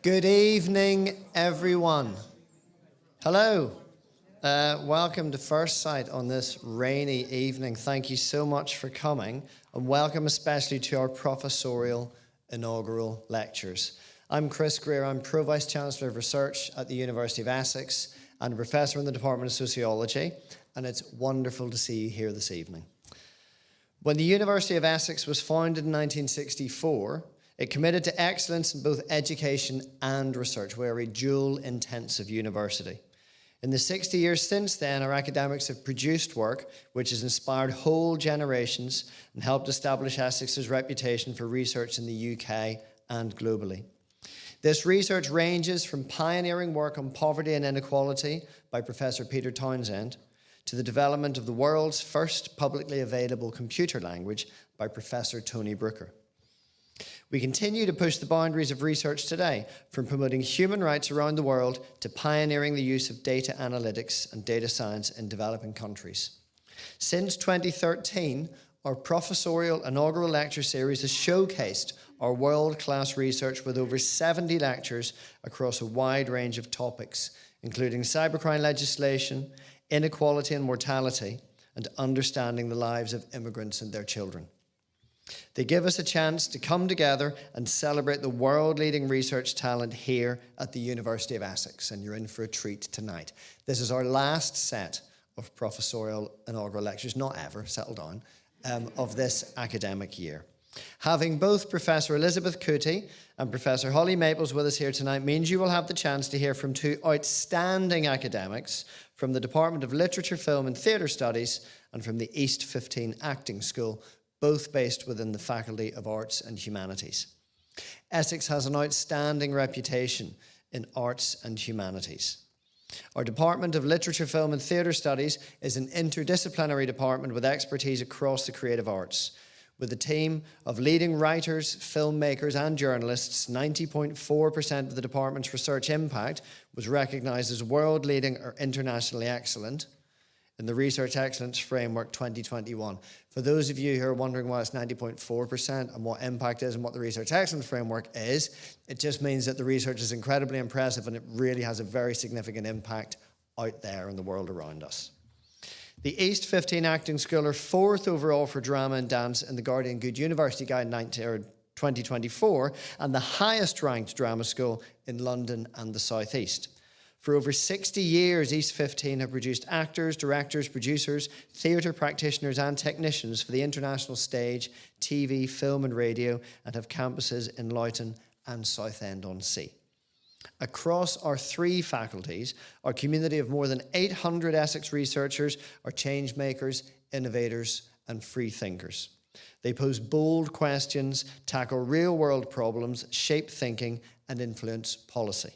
Good evening, everyone. Hello. Welcome to Firstsite on this rainy evening. Thank you so much for coming, and welcome especially to our Professorial Inaugural Lectures. I'm Chris Greer. I'm Pro Vice-Chancellor of Research at the University of Essex and a Professor in the Department of Sociology, and it's wonderful to see you here this evening. When the University of Essex was founded in 1964, it committed to excellence in both education and research. We are a dual-intensive university. In the 60 years since then, our academics have produced work which has inspired whole generations and helped establish Essex's reputation for research in the UK and globally. This research ranges from pioneering work on poverty and inequality by Professor Peter Townsend to the development of the world's first publicly available computer language by Professor Tony Brooker. We continue to push the boundaries of research today, from promoting human rights around the world to pioneering the use of data analytics and data science in developing countries. Since 2013, our Professorial Inaugural Lecture Series has showcased our world-class research with over 70 lectures across a wide range of topics, including cybercrime legislation, inequality and mortality, and understanding the lives of immigrants and their children. They give us a chance to come together and celebrate the world-leading research talent here at the University of Essex, and you're in for a treat tonight. This is our last set of Professorial Inaugural Lectures, not ever, settle down, of this academic year. Having both Professor Elizabeth Kuti and Professor Holly Maples with us here tonight means you will have the chance to hear from two outstanding academics from the Department of Literature, Film and Theatre Studies and from the East 15 Acting School, both based within the Faculty of Arts and Humanities. Essex has an outstanding reputation in arts and humanities. Our Department of Literature, Film and Theatre Studies is an interdisciplinary department with expertise across the creative arts. With a team of leading writers, filmmakers and journalists, 90.4% of the department's research impact was recognised as world-leading or internationally excellent in the Research Excellence Framework 2021. For those of you who are wondering why it's 90.4% and what impact is and what the Research Excellence Framework is, it just means that the research is incredibly impressive and it really has a very significant impact out there in the world around us. The East 15 Acting School are fourth overall for drama and dance in the Guardian Good University Guide 2024 and the highest ranked drama school in London and the South East. For over 60 years, East 15 have produced actors, directors, producers, theatre practitioners and technicians for the international stage, TV, film and radio, and have campuses in Loughton and Southend-on-Sea. Across our three faculties, our community of more than 800 Essex researchers are change makers, innovators and free thinkers. They pose bold questions, tackle real-world problems, shape thinking and influence policy.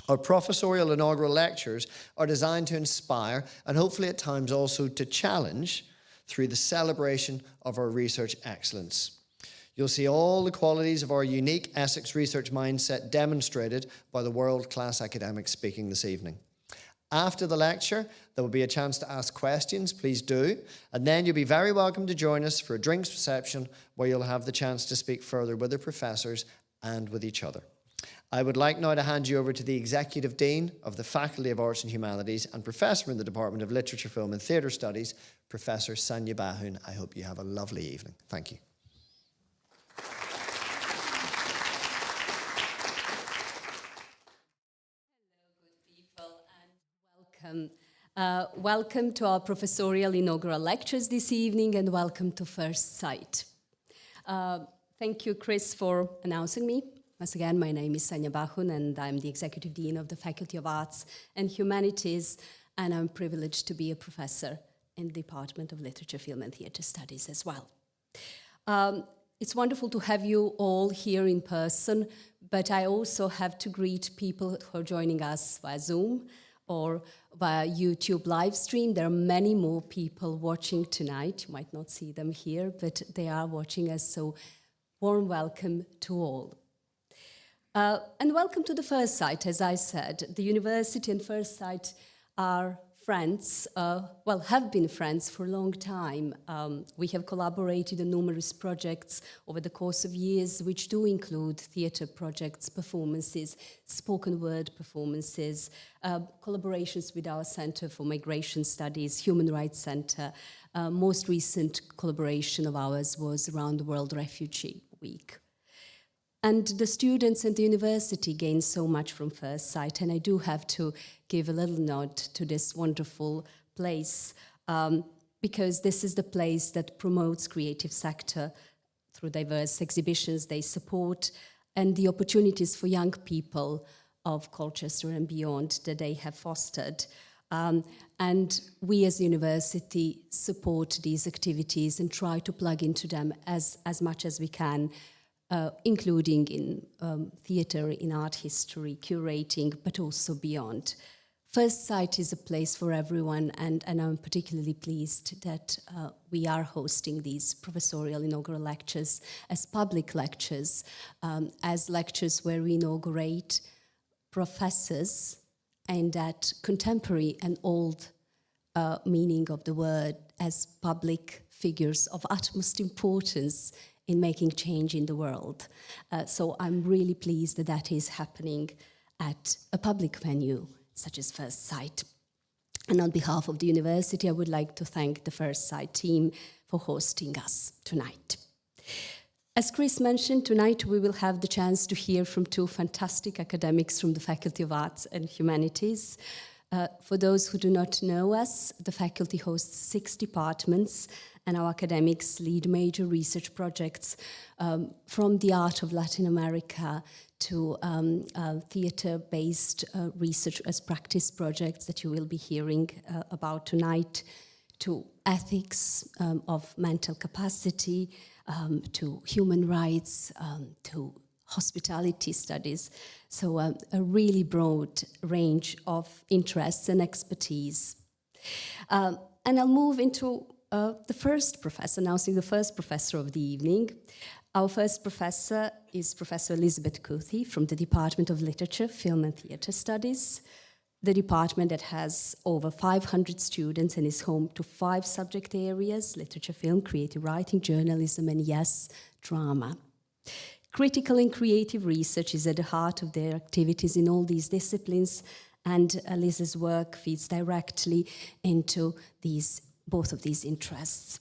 Our Professorial Inaugural Lectures are designed to inspire and hopefully at times also to challenge through the celebration of our research excellence. You'll see all the qualities of our unique Essex research mindset demonstrated by the world-class academics speaking this evening. After the lecture, there will be a chance to ask questions, please do, and then you'll be very welcome to join us for a drinks reception where you'll have the chance to speak further with the professors and with each other. I would like now to hand you over to the Executive Dean of the Faculty of Arts and Humanities and Professor in the Department of Literature, Film and Theatre Studies, Professor Sanya Bahun. I hope you have a lovely evening. Thank you. Welcome to our Professorial Inaugural Lectures this evening and welcome to Firstsite. Thank you, Chris, for announcing me. Once again, my name is Sanya Bahun and I'm the Executive Dean of the Faculty of Arts and Humanities, and I'm privileged to be a professor in the Department of Literature, Film and Theatre Studies as well. It's wonderful to have you all here in person, but I also have to greet people who are joining us via Zoom or via YouTube live stream. There are many more people watching tonight. You might not see them here, but they are watching us, so warm welcome to all. And welcome to the Firstsite. As I said, the university and Firstsite are friends, have been friends for a long time. We have collaborated on numerous projects over the course of years, which do include theatre projects, performances, spoken word performances, collaborations with our Centre for Migration Studies, Human Rights Centre. Most recent collaboration of ours was around the World Refugee Week. And the students and the university gain so much from Firstsite, and I do have to give a little nod to this wonderful place, because this is the place that promotes creative sector through diverse exhibitions they support, and the opportunities for young people of Colchester and beyond that they have fostered. And we as a university support these activities and try to plug into them as much as we can, including in theatre, in art history, curating, but also beyond. Firstsite is a place for everyone, and I'm particularly pleased that we are hosting these professorial inaugural lectures as public lectures, as lectures where we inaugurate professors aimed at contemporary and old meaning of the word as public figures of utmost importance in making change in the world. So I'm really pleased that that is happening at a public venue such as Firstsite. And on behalf of the university, I would like to thank the Firstsite team for hosting us tonight. As Chris mentioned, tonight we will have the chance to hear from two fantastic academics from the Faculty of Arts and Humanities. For those who do not know us, the faculty hosts 6 departments, and our academics lead major research projects from the art of Latin America to theatre-based research as practice projects that you will be hearing about tonight, to ethics of mental capacity, to human rights, to hospitality studies. So a really broad range of interests and expertise. And I'll move into the first professor, announcing the first professor of the evening. Our first professor is Professor Elizabeth Kuti from the Department of Literature, Film and Theatre Studies, the department that has over 500 students and is home to 5 subject areas: literature, film, creative writing, journalism, and yes, drama. Critical and creative research is at the heart of their activities in all these disciplines, and Liz's work feeds directly into both of these interests.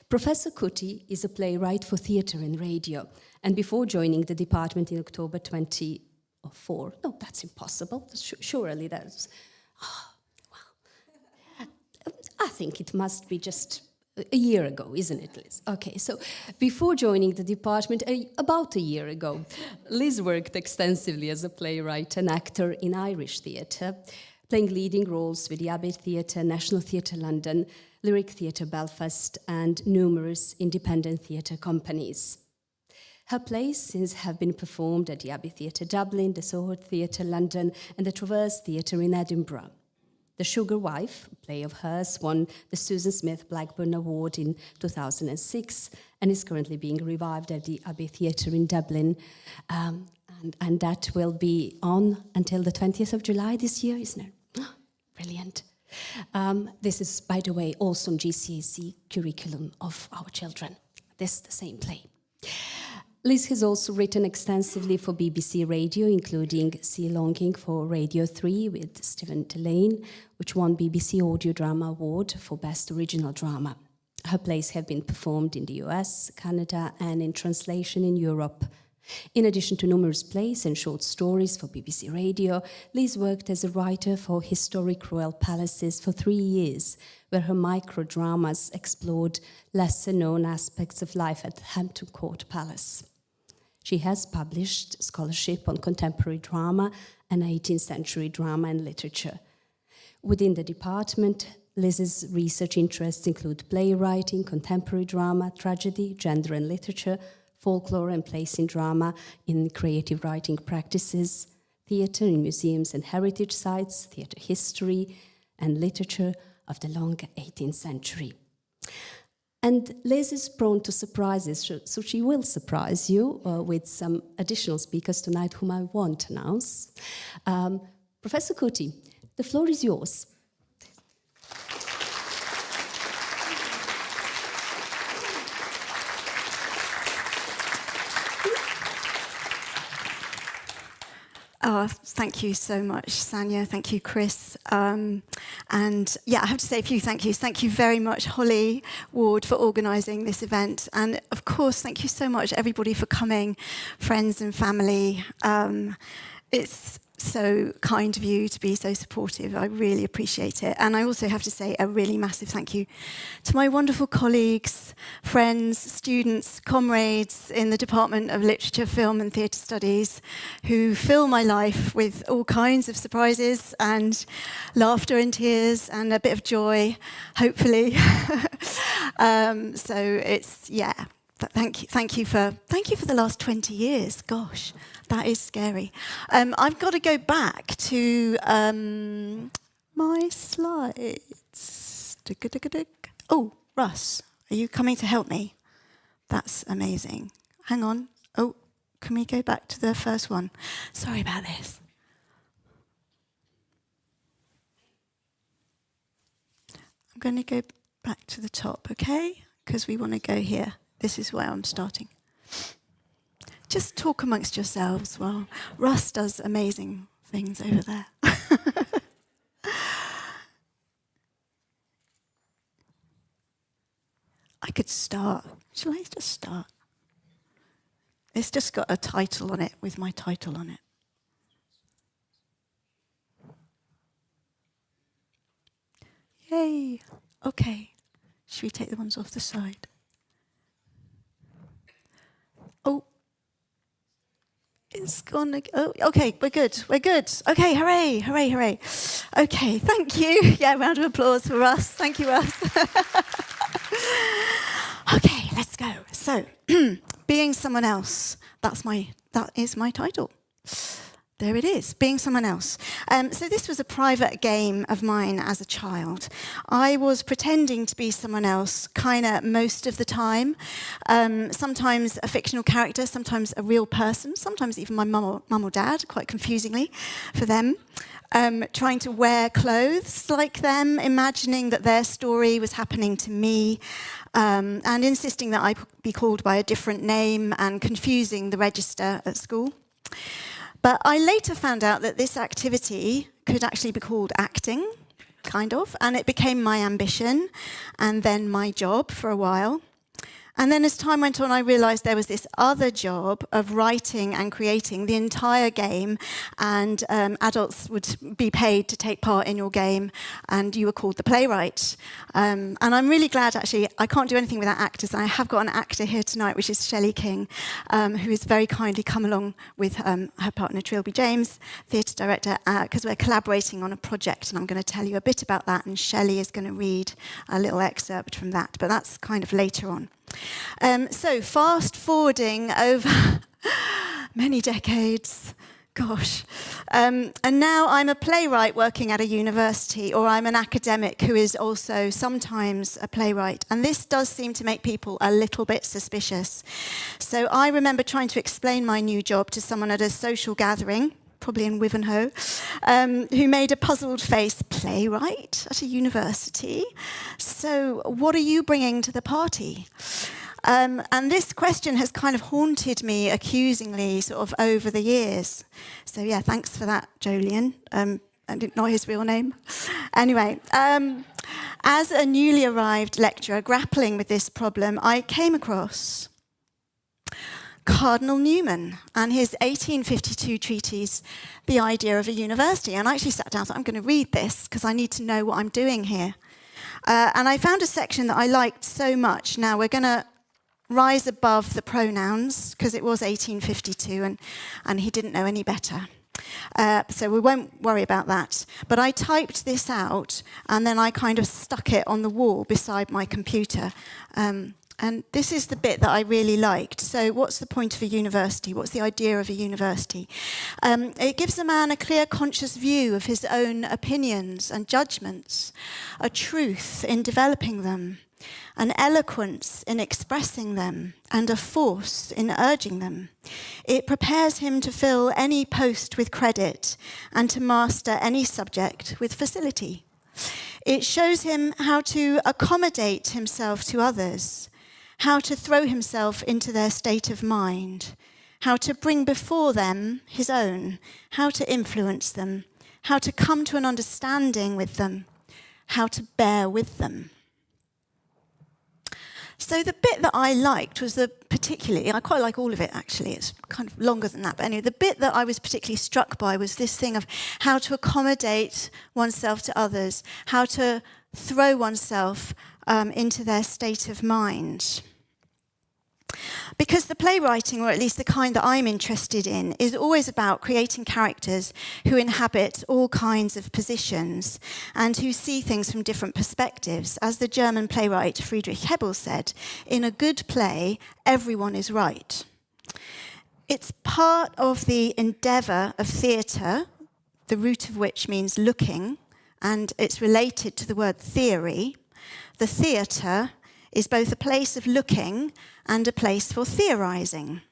Professor Kuti is a playwright for theatre and radio, and before joining the department in October 2004, no, that's impossible, surely that's, I think it must be just a year ago, isn't it, Liz? Okay, so before joining the department, about a year ago, Liz worked extensively as a playwright and actor in Irish theatre, playing leading roles with the Abbey Theatre, National Theatre London, Lyric Theatre Belfast, and numerous independent theatre companies. Her plays have been performed at the Abbey Theatre Dublin, the Soho Theatre London, and the Traverse Theatre in Edinburgh. The Sugar Wife, a play of hers, won the Susan Smith Blackburn Award in 2006 and is currently being revived at the Abbey Theatre in Dublin. And that will be on until the 20th of July this year, isn't it? Brilliant. This is, by the way, also on GCSE curriculum of our children. This is the same play. Liz has also written extensively for BBC Radio, including Sea Longing for Radio 3 with Stephen Delane, which won BBC Audio Drama Award for Best Original Drama. Her plays have been performed in the US, Canada, and in translation in Europe. In addition to numerous plays and short stories for BBC Radio, Liz worked as a writer for Historic Royal Palaces for 3 years, where her microdramas explored lesser-known aspects of life at Hampton Court Palace. She has published scholarship on contemporary drama and 18th century drama and literature. Within the department, Liz's research interests include playwriting, contemporary drama, tragedy, gender and literature, folklore and placing drama in creative writing practices, theatre in museums and heritage sites, theatre history, and literature of the long 18th century. And Liz is prone to surprises, so she will surprise you with some additional speakers tonight whom I won't announce. Professor Kuti, the floor is yours. Oh, thank you so much, Sanya. Thank you, Chris. And yeah, I have to say a few thank yous. Thank you very much, Holly Ward, for organising this event. And of course, thank you so much, everybody, for coming, friends and family. It's so kind of you to be so supportive. I really appreciate it. And I also have to say a really massive thank you to my wonderful colleagues, friends, students, comrades in the Department of Literature, Film and Theatre Studies who fill my life with all kinds of surprises and laughter and tears and a bit of joy, hopefully. So it's, yeah. Thank you for the last 20 years. Gosh, that is scary. I've got to go back to my slides. Oh, Russ, are you coming to help me? That's amazing. Hang on. Oh, can we go back to the first one? Sorry about this. I'm going to go back to the top, okay? Because we want to go here. This is where I'm starting. Just talk amongst yourselves while Russ does amazing things over there. I could start. Shall I just start? It's just got a title on it with my title on it. Yay. Okay. Should we take the ones off the side? Oh, it's gone. Oh, okay, we're good. We're good. Okay, hooray, hooray, hooray. Okay, thank you. Yeah, round of applause for Russ. Thank you, Russ. Okay, let's go. So, being someone else. That is my title. There it is, being someone else. So this was a private game of mine as a child. I was pretending to be someone else kind of most of the time. Sometimes a fictional character, sometimes a real person, sometimes even my mum or dad, quite confusingly for them. Trying to wear clothes like them, imagining that their story was happening to me, and insisting that I be called by a different name and confusing the register at school. But I later found out that this activity could actually be called acting, kind of, and it became my ambition and then my job for a while. And then as time went on, I realised there was this other job of writing and creating the entire game, and adults would be paid to take part in your game, and you were called the playwright. And I'm really glad, actually, I can't do anything without actors. I have got an actor here tonight, which is Shelley King, who has very kindly come along with her partner, Trilby James, theatre director, because we're collaborating on a project, and I'm going to tell you a bit about that, and Shelley is going to read a little excerpt from that, but that's kind of later on. So fast forwarding over many decades, gosh, and now I'm a playwright working at a university, or I'm an academic who is also sometimes a playwright, and this does seem to make people a little bit suspicious. So I remember trying to explain my new job to someone at a social gathering, probably in Wivenhoe, who made a puzzled face. Playwright at a university? So what are you bringing to the party? And this question has kind of haunted me accusingly sort of over the years. So yeah, thanks for that, Jolien. I didn't know his real name. Anyway, as a newly arrived lecturer grappling with this problem, I came across Cardinal Newman and his 1852 treatise, The Idea of a University. And I actually sat down and thought, I'm going to read this because I need to know what I'm doing here. And I found a section that I liked so much. Now, we're going to rise above the pronouns because it was 1852 and he didn't know any better. So we won't worry about that. But I typed this out and then I kind of stuck it on the wall beside my computer. And this is the bit that I really liked. So what's the point of a university? What's the idea of a university? It gives a man a clear, conscious view of his own opinions and judgments, a truth in developing them, an eloquence in expressing them, and a force in urging them. It prepares him to fill any post with credit and to master any subject with facility. It shows him how to accommodate himself to others, how to throw himself into their state of mind, how to bring before them his own, how to influence them, how to come to an understanding with them, how to bear with them. So the bit that I liked was I quite like all of it actually, it's kind of longer than that, but anyway, the bit that I was particularly struck by was this thing of how to accommodate oneself to others, how to throw oneself into their state of mind. Because the playwriting, or at least the kind that I'm interested in, is always about creating characters who inhabit all kinds of positions and who see things from different perspectives. As the German playwright Friedrich Hebel said, in a good play, everyone is right. It's part of the endeavour of theatre, the root of which means looking, and it's related to the word theory. The theatre is both a place of looking and a place for theorising.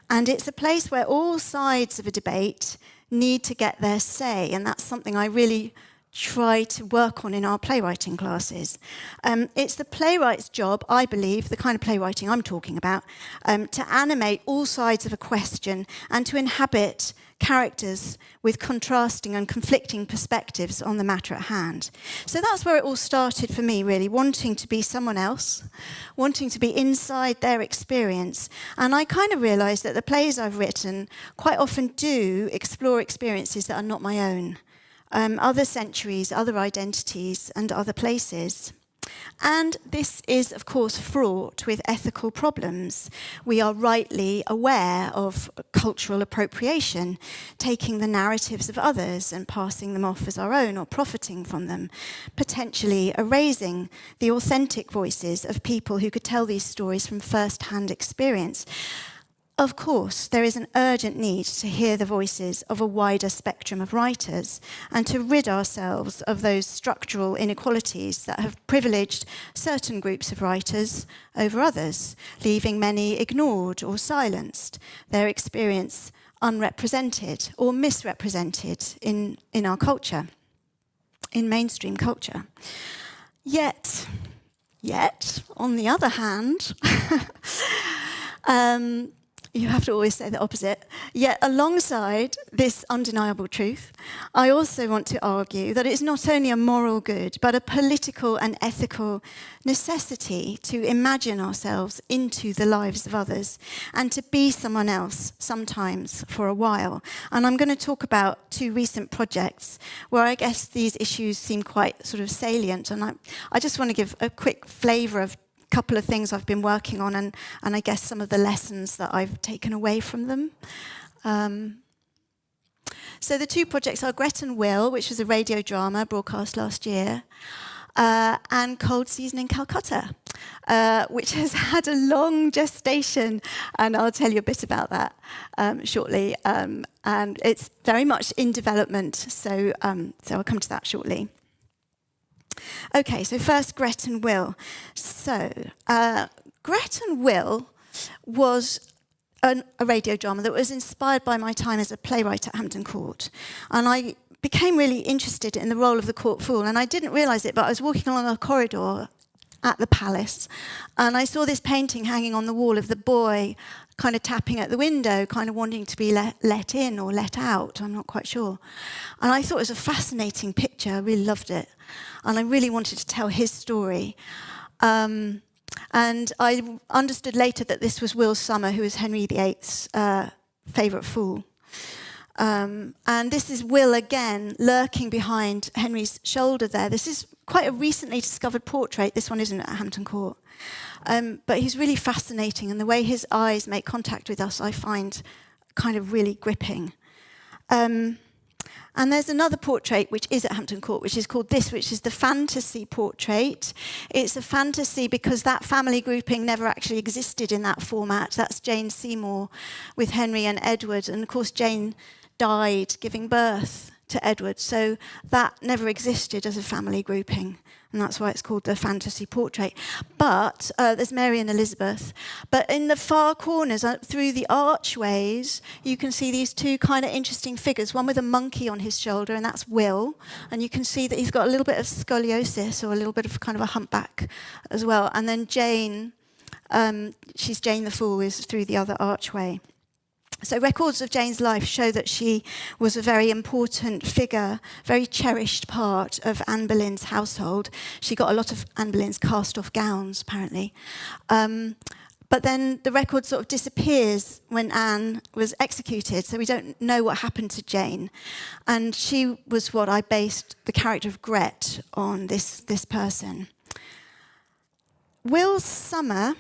And it's a place where all sides of a debate need to get their say, and that's something I really try to work on in our playwriting classes. It's the playwright's job, I believe, the kind of playwriting I'm talking about, to animate all sides of a question and to inhabit characters with contrasting and conflicting perspectives on the matter at hand. So that's where it all started for me, really, wanting to be someone else, wanting to be inside their experience. And I kind of realised that the plays I've written quite often do explore experiences that are not my own, other centuries, other identities, and other places. And this is, of course, fraught with ethical problems. We are rightly aware of cultural appropriation, taking the narratives of others and passing them off as our own or profiting from them, potentially erasing the authentic voices of people who could tell these stories from first-hand experience. Of course, there is an urgent need to hear the voices of a wider spectrum of writers and to rid ourselves of those structural inequalities that have privileged certain groups of writers over others, leaving many ignored or silenced, their experience unrepresented or misrepresented in our culture, in mainstream culture. Yet, on the other hand, you have to always say the opposite. Yet alongside this undeniable truth, I also want to argue that it's not only a moral good, but a political and ethical necessity to imagine ourselves into the lives of others and to be someone else sometimes for a while. And I'm going to talk about two recent projects where I guess these issues seem quite sort of salient. And I just want to give a quick flavour of couple of things I've been working on and I guess some of the lessons that I've taken away from them. So the two projects are Gret and Will, which was a radio drama broadcast last year, and Cold Season in Calcutta, which has had a long gestation, and I'll tell you a bit about that shortly. And it's very much in development, so I'll come to that shortly. Okay, so first Gret and Will. So, Gret and Will was a radio drama that was inspired by my time as a playwright at Hampton Court. And I became really interested in the role of the court fool. And I didn't realise it, but I was walking along a corridor at the palace, and I saw this painting hanging on the wall of the boy kind of tapping at the window, kind of wanting to be let in or let out, I'm not quite sure. And I thought it was a fascinating picture, I really loved it. And I really wanted to tell his story. And I understood later that this was Will Summer, who was Henry VIII's favourite fool. And this is Will again, lurking behind Henry's shoulder there. This is quite a recently discovered portrait. This one isn't at Hampton Court. But he's really fascinating, and the way his eyes make contact with us, I find kind of really gripping. And there's another portrait which is at Hampton Court, which is called this, which is the fantasy portrait. It's a fantasy because that family grouping never actually existed in that format. That's Jane Seymour with Henry and Edward. And of course, Jane died giving birth to Edward. So that never existed as a family grouping. And that's why it's called the fantasy portrait. But there's Mary and Elizabeth. But in the far corners, through the archways, you can see these two kind of interesting figures, one with a monkey on his shoulder, and that's Will. And you can see that he's got a little bit of scoliosis, or a little bit of kind of a humpback as well. And then Jane, she's Jane the Fool, is through the other archway. So records of Jane's life show that she was a very important figure, very cherished part of Anne Boleyn's household. She got a lot of Anne Boleyn's cast-off gowns, apparently. But then the record sort of disappears when Anne was executed, so we don't know what happened to Jane. And she was what I based the character of Gret on, this person. Will Summer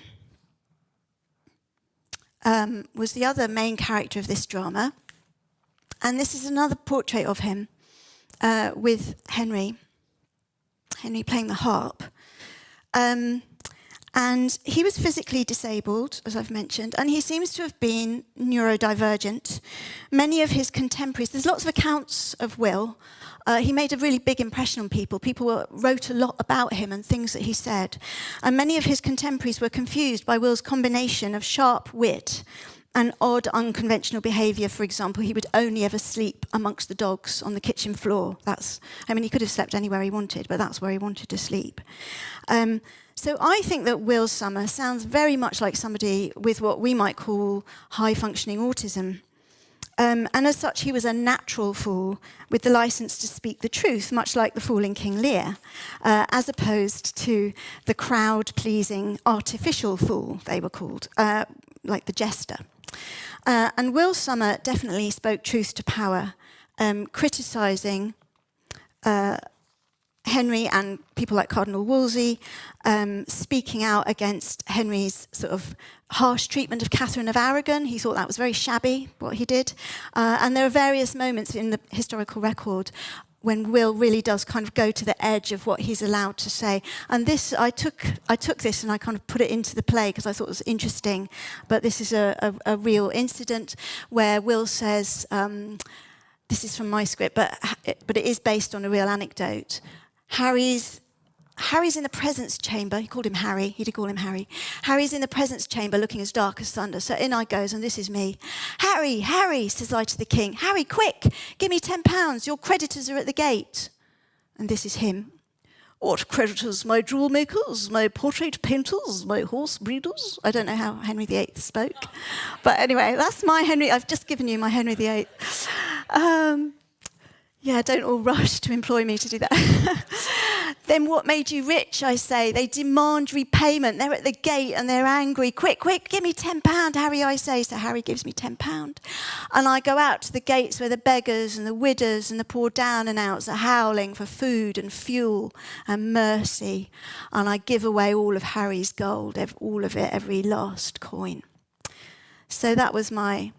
was the other main character of this drama. And this is another portrait of him with Henry playing the harp. And he was physically disabled, as I've mentioned, and he seems to have been neurodivergent. Many of his contemporaries, there's lots of accounts of Will. He made a really big impression on people. People wrote a lot about him and things that he said. And many of his contemporaries were confused by Will's combination of sharp wit and odd, unconventional behaviour. For example, he would only ever sleep amongst the dogs on the kitchen floor. He could have slept anywhere he wanted, but that's where he wanted to sleep. So I think that Will Summer sounds very much like somebody with what we might call high-functioning autism. And as such, he was a natural fool with the license to speak the truth, much like the fool in King Lear, as opposed to the crowd-pleasing artificial fool, they were called, like the jester. And Will Summer definitely spoke truth to power, criticising Henry and people like Cardinal Wolsey, speaking out against Henry's sort of harsh treatment of Catherine of Aragon. He thought that was very shabby, what he did. And there are various moments in the historical record when Will really does kind of go to the edge of what he's allowed to say. And this, I took this and I kind of put it into the play because I thought it was interesting. But this is a real incident where Will says, this is from my script, but it is based on a real anecdote. Harry's in the presence chamber. He called him Harry. He did call him Harry. Harry's in the presence chamber looking as dark as thunder. So in I goes, and this is me. Harry, Harry, says I to the king. Harry, quick, give me £10. Your creditors are at the gate. And this is him. What creditors? My jewel makers, my portrait painters, my horse breeders. I don't know how Henry VIII spoke. But anyway, that's my Henry. I've just given you my Henry VIII. Yeah, don't all rush to employ me to do that. Then what made you rich, I say? They demand repayment. They're at the gate and they're angry. Quick, quick, give me £10, Harry, I say. So Harry gives me £10. And I go out to the gates where the beggars and the widows and the poor down and outs are howling for food and fuel and mercy. And I give away all of Harry's gold, all of it, every last coin. So that was my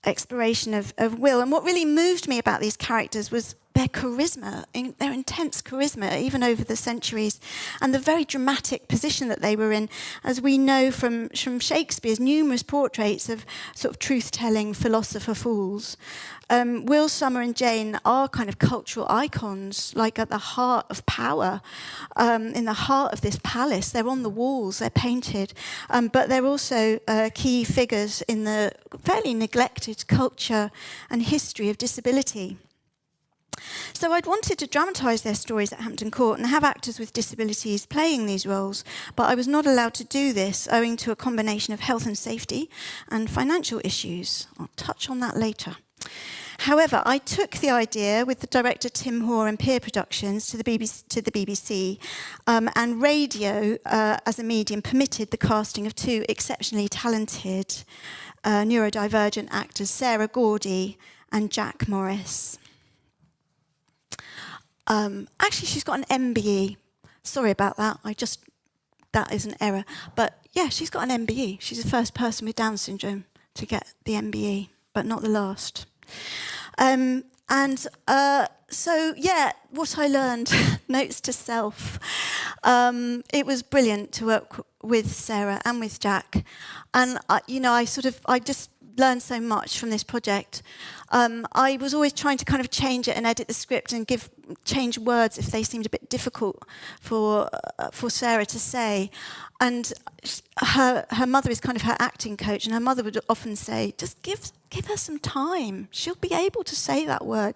exploration of Will. And what really moved me about these characters was their charisma, their intense charisma, even over the centuries, and the very dramatic position that they were in, as we know from Shakespeare's numerous portraits of sort of truth-telling philosopher fools. Will Summer and Jane are kind of cultural icons, like at the heart of power, in the heart of this palace. They're on the walls, they're painted, but they're also key figures in the fairly neglected culture and history of disability. So I'd wanted to dramatise their stories at Hampton Court and have actors with disabilities playing these roles, but I was not allowed to do this owing to a combination of health and safety and financial issues. I'll touch on that later. However, I took the idea with the director Tim Hoare and Peer Productions to the BBC, and radio as a medium permitted the casting of two exceptionally talented neurodivergent actors, Sarah Gordy and Jack Morris. Actually, she's got an MBE. Sorry about that. That is an error. But yeah, she's got an MBE. She's the first person with Down syndrome to get the MBE, but not the last. So yeah, what I learned, notes to self. It was brilliant to work with Sarah and with Jack. And I just learned so much from this project. I was always trying to kind of change it and edit the script and change words if they seemed a bit difficult for Sarah to say. And her mother is kind of her acting coach, and her mother would often say, just give her some time. She'll be able to say that word.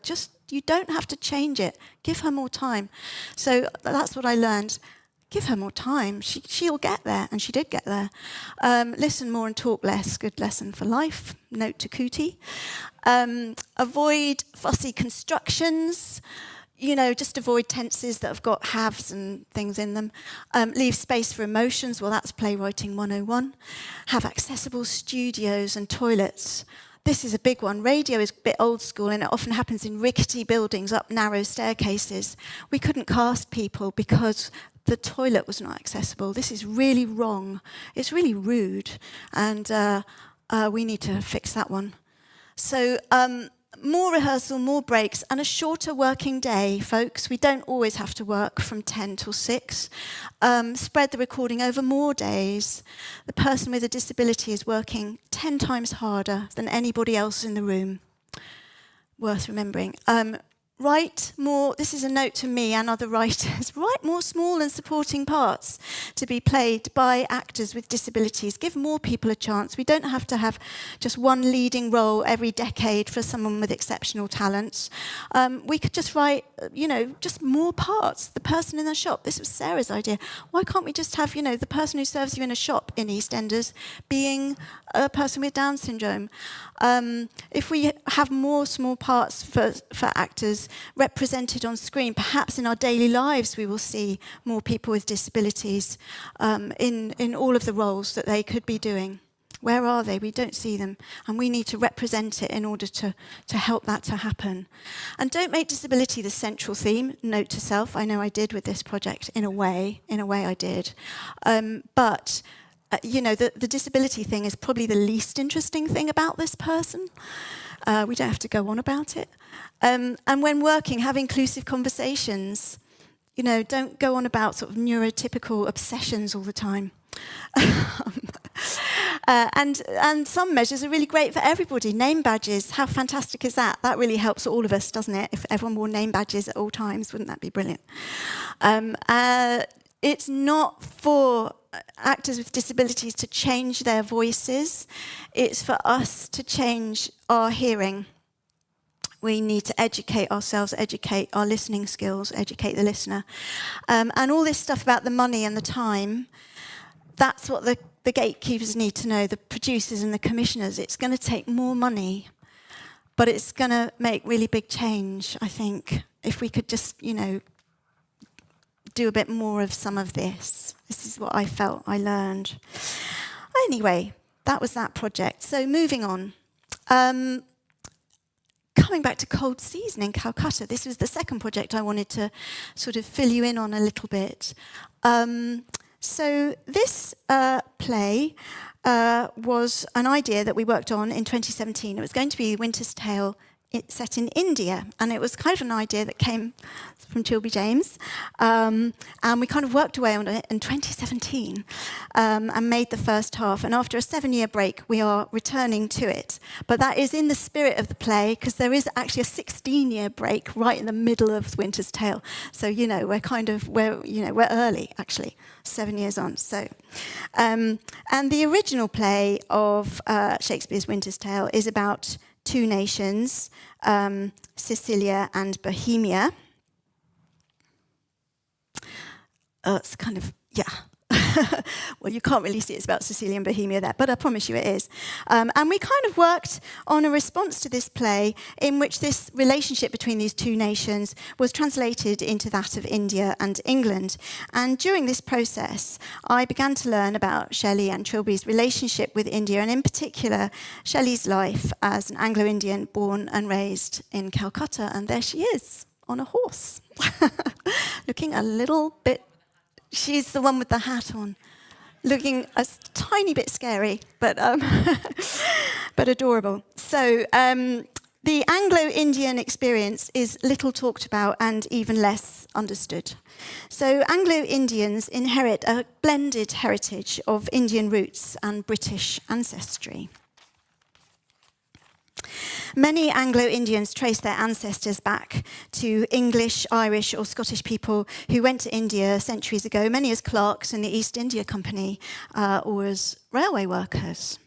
You don't have to change it. Give her more time. So that's what I learned. give her more time. She'll get there, and she did get there. Listen more and talk less. Good lesson for life. Note to Kuti. Avoid fussy constructions. Just avoid tenses that have got haves and things in them. Leave space for emotions. Well, that's Playwriting 101. Have accessible studios and toilets. This is a big one. Radio is a bit old school, and it often happens in rickety buildings up narrow staircases. We couldn't cast people because the toilet was not accessible. This is really wrong. It's really rude, and we need to fix that one. So more rehearsal, more breaks, and a shorter working day, folks. We don't always have to work from 10 till 6. Spread the recording over more days. The person with a disability is working 10 times harder than anybody else in the room. Worth remembering. Write more, this is a note to me and other writers, write more small and supporting parts to be played by actors with disabilities. Give more people a chance. We don't have to have just one leading role every decade for someone with exceptional talents. We could just write, just more parts. The person in the shop, this was Sarah's idea. Why can't we just have, the person who serves you in a shop in EastEnders being a person with Down syndrome? If we have more small parts for actors represented on screen, perhaps in our daily lives we will see more people with disabilities in all of the roles that they could be doing. Where are they? We don't see them, and we need to represent it in order to help that to happen. And don't make disability the central theme. Note to self, I know I did with this project in a way I did. But the disability thing is probably the least interesting thing about this person. We don't have to go on about it. And when working, have inclusive conversations. Don't go on about sort of neurotypical obsessions all the time. And some measures are really great for everybody. Name badges, how fantastic is that? That really helps all of us, doesn't it? If everyone wore name badges at all times, wouldn't that be brilliant? It's not for actors with disabilities to change their voices. It's for us to change our hearing. We need to educate ourselves, educate our listening skills, educate the listener. And all this stuff about the money and the time, that's what the gatekeepers need to know, the producers and the commissioners. It's going to take more money, but it's going to make really big change, I think, if we could just, do a bit more of some of this. This is what I felt I learned. Anyway, that was that project. So moving on. Coming back to Cold Season in Calcutta, this was the second project I wanted to sort of fill you in on a little bit. So this play was an idea that we worked on in 2017. It was going to be Winter's Tale set in India, and it was kind of an idea that came from Chilby James, and we kind of worked away on it in 2017 and made the first half, and after a 7-year break we are returning to it, but that is in the spirit of the play because there is actually a 16-year break right in the middle of Winter's Tale, so we're early actually, 7 years on. So and the original play of Shakespeare's Winter's Tale is about two nations, Sicilia and Bohemia. It's kind of, well, you can't really see it's about Sicilia and Bohemia there, but I promise you it is. And we kind of worked on a response to this play in which this relationship between these two nations was translated into that of India and England. And during this process, I began to learn about Shelley and Trilby's relationship with India, and in particular, Shelley's life as an Anglo-Indian born and raised in Calcutta. And there she is, on a horse, looking a little bit. She's the one with the hat on, looking a tiny bit scary, but but adorable. So the Anglo-Indian experience is little talked about and even less understood. So Anglo-Indians inherit a blended heritage of Indian roots and British ancestry. Many Anglo-Indians trace their ancestors back to English, Irish or Scottish people who went to India centuries ago, many as clerks in the East India Company or as railway workers.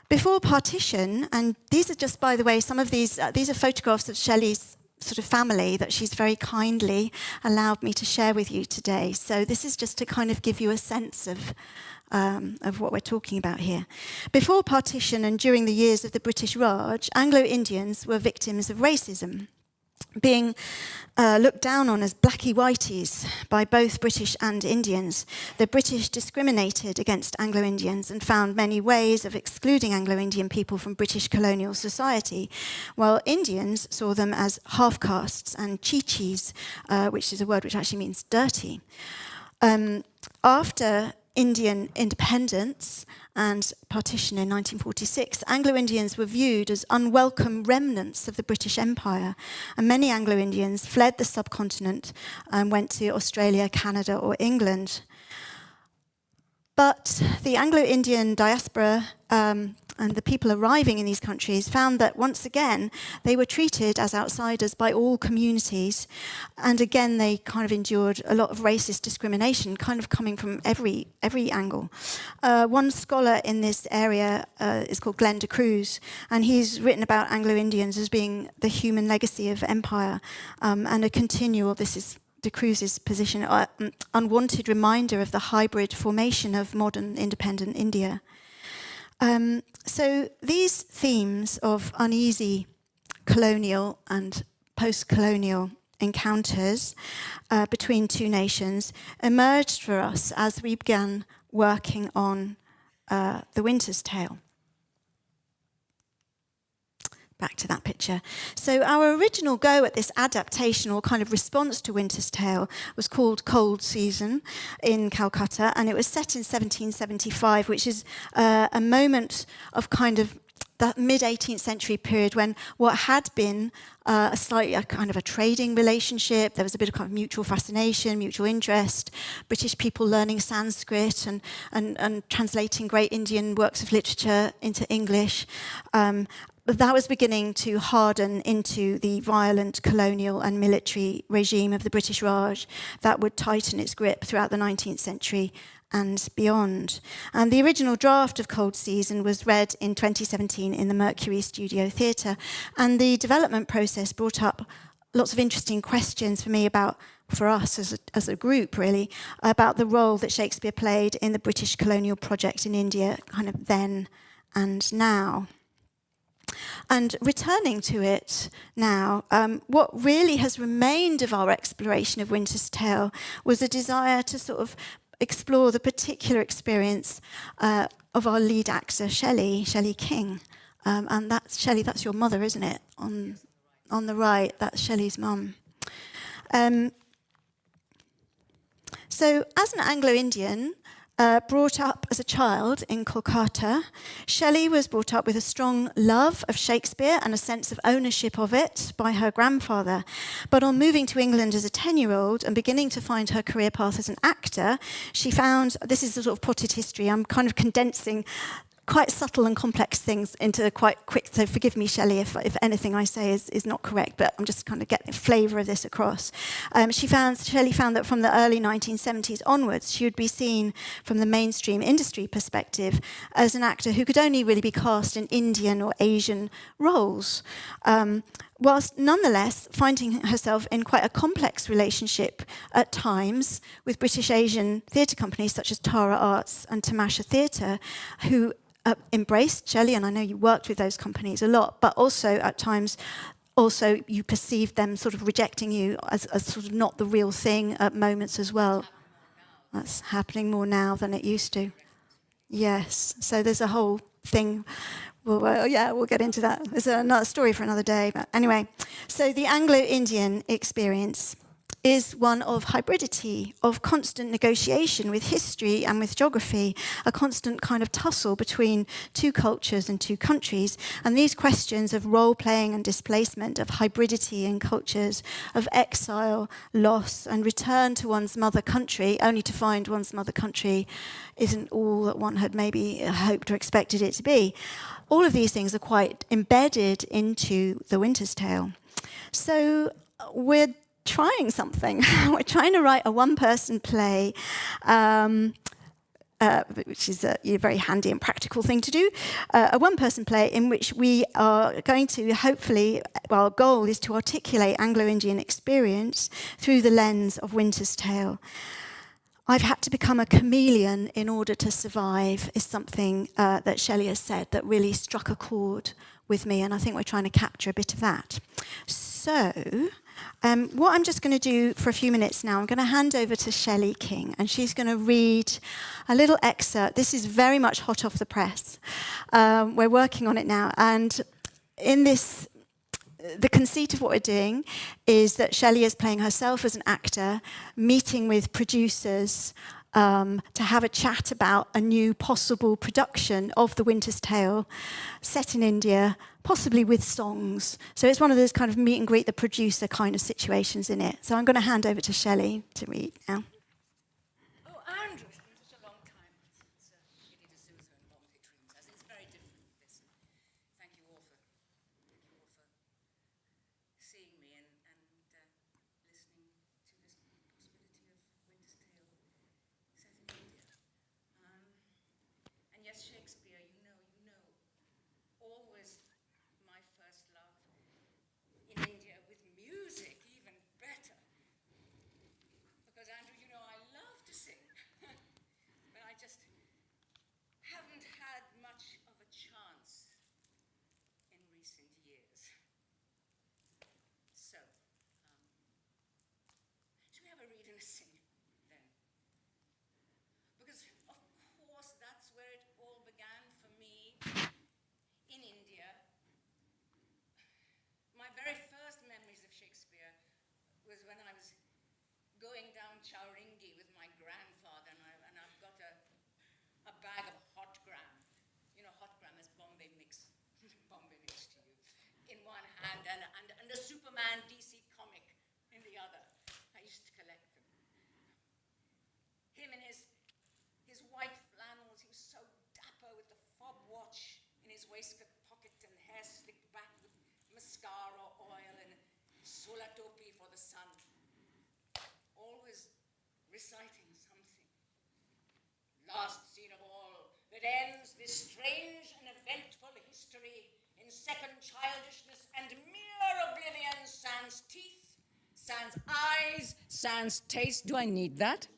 Before partition, and these are just, by the way, some of these are photographs of Shelley's sort of family that she's very kindly allowed me to share with you today. So this is just to kind of give you a sense of what we're talking about here. Before partition and during the years of the British Raj, Anglo-Indians were victims of racism, being looked down on as blacky-whities by both British and Indians. The British discriminated against Anglo-Indians and found many ways of excluding Anglo-Indian people from British colonial society, while Indians saw them as half-castes and chichis, which is a word which actually means dirty. After Indian independence and partition in 1946, Anglo-Indians were viewed as unwelcome remnants of the British Empire, and many Anglo-Indians fled the subcontinent and went to Australia, Canada, or England. But the Anglo-Indian diaspora and the people arriving in these countries found that once again they were treated as outsiders by all communities, and again they kind of endured a lot of racist discrimination, kind of coming from every angle. One scholar in this area is called Glenn de Cruz, and he's written about Anglo-Indians as being the human legacy of empire, and a continual, this is de Cruz's position, unwanted reminder of the hybrid formation of modern independent India. So these themes of uneasy colonial and post-colonial encounters between two nations emerged for us as we began working on The Winter's Tale. Back to that picture. So our original go at this adaptation or kind of response to Winter's Tale was called Cold Season in Calcutta, and it was set in 1775, which is a moment of kind of that mid-18th century period when what had been a kind of a trading relationship, there was a bit of kind of mutual fascination, mutual interest, British people learning Sanskrit and translating great Indian works of literature into English. That was beginning to harden into the violent colonial and military regime of the British Raj that would tighten its grip throughout the 19th century and beyond. And the original draft of Cold Season was read in 2017 in the Mercury Studio Theatre, and the development process brought up lots of interesting questions for us as a group, really, about the role that Shakespeare played in the British colonial project in India, kind of then and now. And returning to it now, what really has remained of our exploration of Winter's Tale was a desire to sort of explore the particular experience of our lead actor, Shelley King. And that's Shelley, that's your mother, isn't it? On the right, that's Shelley's mum. So as an Anglo-Indian, brought up as a child in Kolkata, Shelley was brought up with a strong love of Shakespeare and a sense of ownership of it by her grandfather. But on moving to England as a 10-year-old and beginning to find her career path as an actor, she found, this is a sort of potted history, I'm kind of condensing quite subtle and complex things into quite quick, so forgive me, Shelley, if anything I say is not correct, but I'm just kind of getting a flavour of this across. Shelley found that from the early 1970s onwards, she would be seen from the mainstream industry perspective as an actor who could only really be cast in Indian or Asian roles, whilst nonetheless finding herself in quite a complex relationship at times with British Asian theatre companies such as Tara Arts and Tamasha Theatre, who embraced Shelley, and I know you worked with those companies a lot, but also at times you perceived them sort of rejecting you as sort of not the real thing at moments as well. That's happening more now than it used to. Yes, so there's a whole thing. We'll get into that. There's another story for another day. But anyway, so the Anglo-Indian experience is one of hybridity, of constant negotiation with history and with geography, a constant kind of tussle between two cultures and two countries. And these questions of role-playing and displacement, of hybridity in cultures, of exile, loss, and return to one's mother country, only to find one's mother country isn't all that one had maybe hoped or expected it to be. All of these things are quite embedded into The Winter's Tale. So we're trying something. We're trying to write a one-person play which is a very handy and practical thing to do, a one-person play in which we are going to hopefully, well, our goal is to articulate Anglo-Indian experience through the lens of Winter's Tale. I've had to become a chameleon in order to survive is something that Shelley has said that really struck a chord with me, and I think we're trying to capture a bit of that. So, what I'm just going to do for a few minutes now, I'm going to hand over to Shelley King, and she's going to read a little excerpt. This is very much hot off the press. We're working on it now, and in this, the conceit of what we're doing is that Shelley is playing herself as an actor, meeting with producers to have a chat about a new possible production of The Winter's Tale, set in India, possibly with songs. So it's one of those kind of meet and greet the producer kind of situations in it. So I'm going to hand over to Shelley to read now. Oh, Andrew, it's been such a long time since Kitty D'Souza and Bombay Dreams. As it's very different, this. Thank you all for seeing me and listening to this possibility of Winter's Tale set in India. And yes, Shakespeare, you know, always my first love. In India, with music, even better. Because, Andrew, you know, I love to sing. But I just haven't had much of a chance in recent years. So, should we have a read and a sing, then? Because, of course, that's where it all began for me, in India. My very first memories of Shakespeare was when I was going down Chowringhee with my grandfather, and I've got a bag of hot gram. You know, hot gram is Bombay mix to you, in one hand, and a Superman DC comic in the other. I used to collect them. Him in his white flannels, he was so dapper with the fob watch in his waistcoat pocket and hair slicked back with mascara oil and solatopi for the sun. Always reciting something. Last scene of all, that ends this strange and eventful history in second childishness and mere oblivion, sans teeth, sans eyes, sans taste. Do I need that?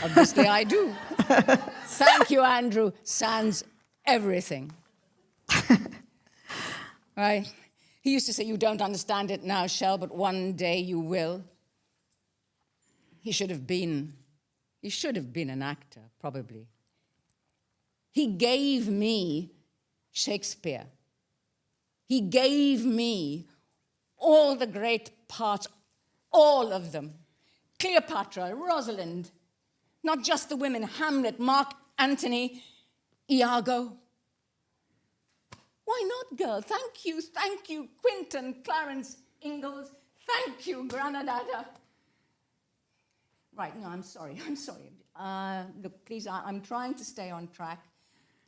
Obviously I do. Thank you, Andrew. Sans everything. Right? He used to say, you don't understand it now, Shell, but one day you will. He should have been an actor, probably. He gave me Shakespeare. He gave me all the great parts, all of them. Cleopatra, Rosalind, not just the women, Hamlet, Mark Antony, Iago. Why not, girl? Thank you, Quinton, Clarence Ingalls. Thank you, Granadada. Right, no, I'm sorry. Look, please, I'm trying to stay on track.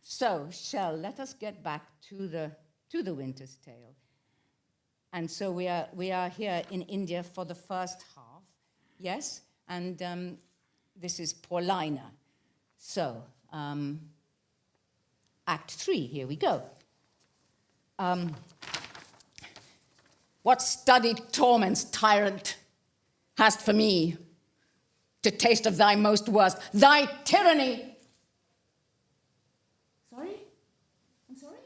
So, Shell, let us get back to the Winter's Tale. And so we are here in India for the first half, yes? And this is Paulina. So, Act 3, here we go. What studied torments, tyrant, hast for me to taste of thy most worst, thy tyranny? Sorry? I'm sorry?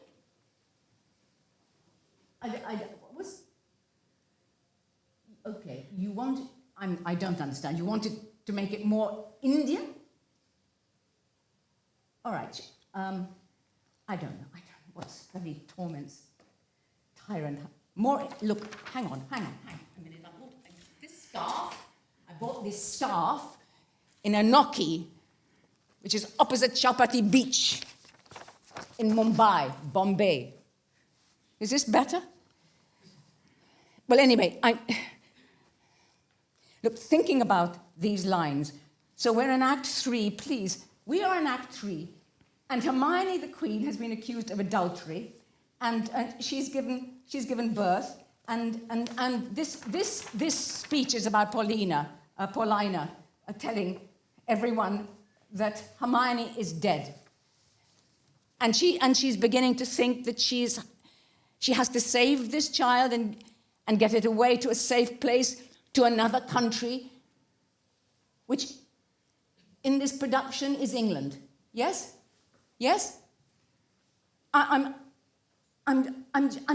What was? Okay, you want, I don't understand. You wanted to make it more Indian? All right, I don't know. What studied torments, tyrant, more, look, hang on a minute. I bought this scarf in Anoki, which is opposite Chapati Beach in Bombay. Is this better? Well, anyway, look, thinking about these lines, so we're in Act 3, please, we are in Act 3, and Hermione the Queen has been accused of adultery, and she's given birth, and this speech is about Paulina telling everyone that Hermione is dead. And she's beginning to think that she has to save this child and get it away to a safe place, to another country, which in this production is England. Yes? Yes? I'm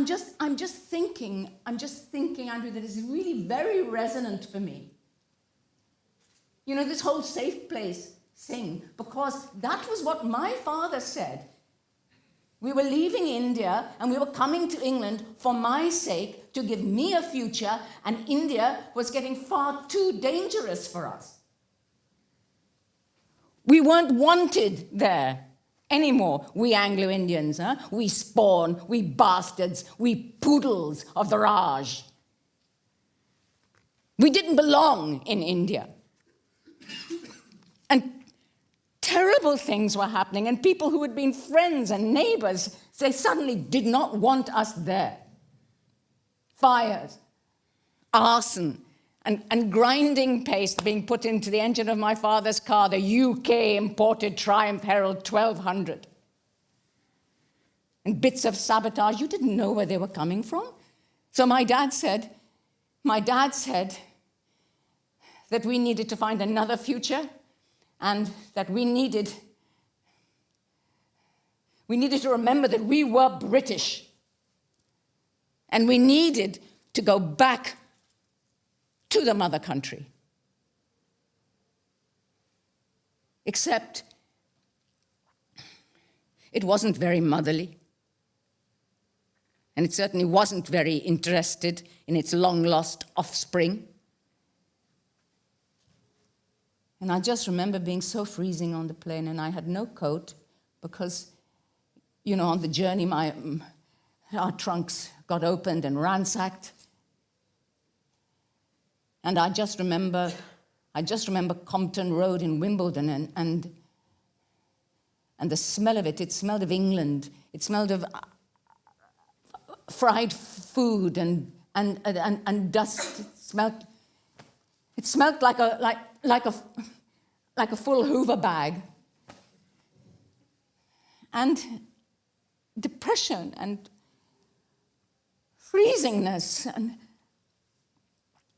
just thinking, Andrew, that is really very resonant for me. You know, this whole safe place thing, because that was what my father said. We were leaving India and we were coming to England for my sake, to give me a future, and India was getting far too dangerous for us. We weren't wanted there anymore, we Anglo-Indians, huh? We spawn, we bastards, we poodles of the Raj. We didn't belong in India. And terrible things were happening, and people who had been friends and neighbors, they suddenly did not want us there. Fires, arson, and grinding paste being put into the engine of my father's car, the UK imported Triumph Herald 1200. And bits of sabotage, you didn't know where they were coming from. So my dad said that we needed to find another future, and that we needed to remember that we were British. And we needed to go back to the mother country. Except it wasn't very motherly. And it certainly wasn't very interested in its long-lost offspring. And I just remember being so freezing on the plane, and I had no coat because, you know, on the journey, our trunks got opened and ransacked. And I just remember Compton Road in Wimbledon, and the smell of it smelled of England. It smelled of fried food and dust. It smelled like a full Hoover bag. And depression and freezingness,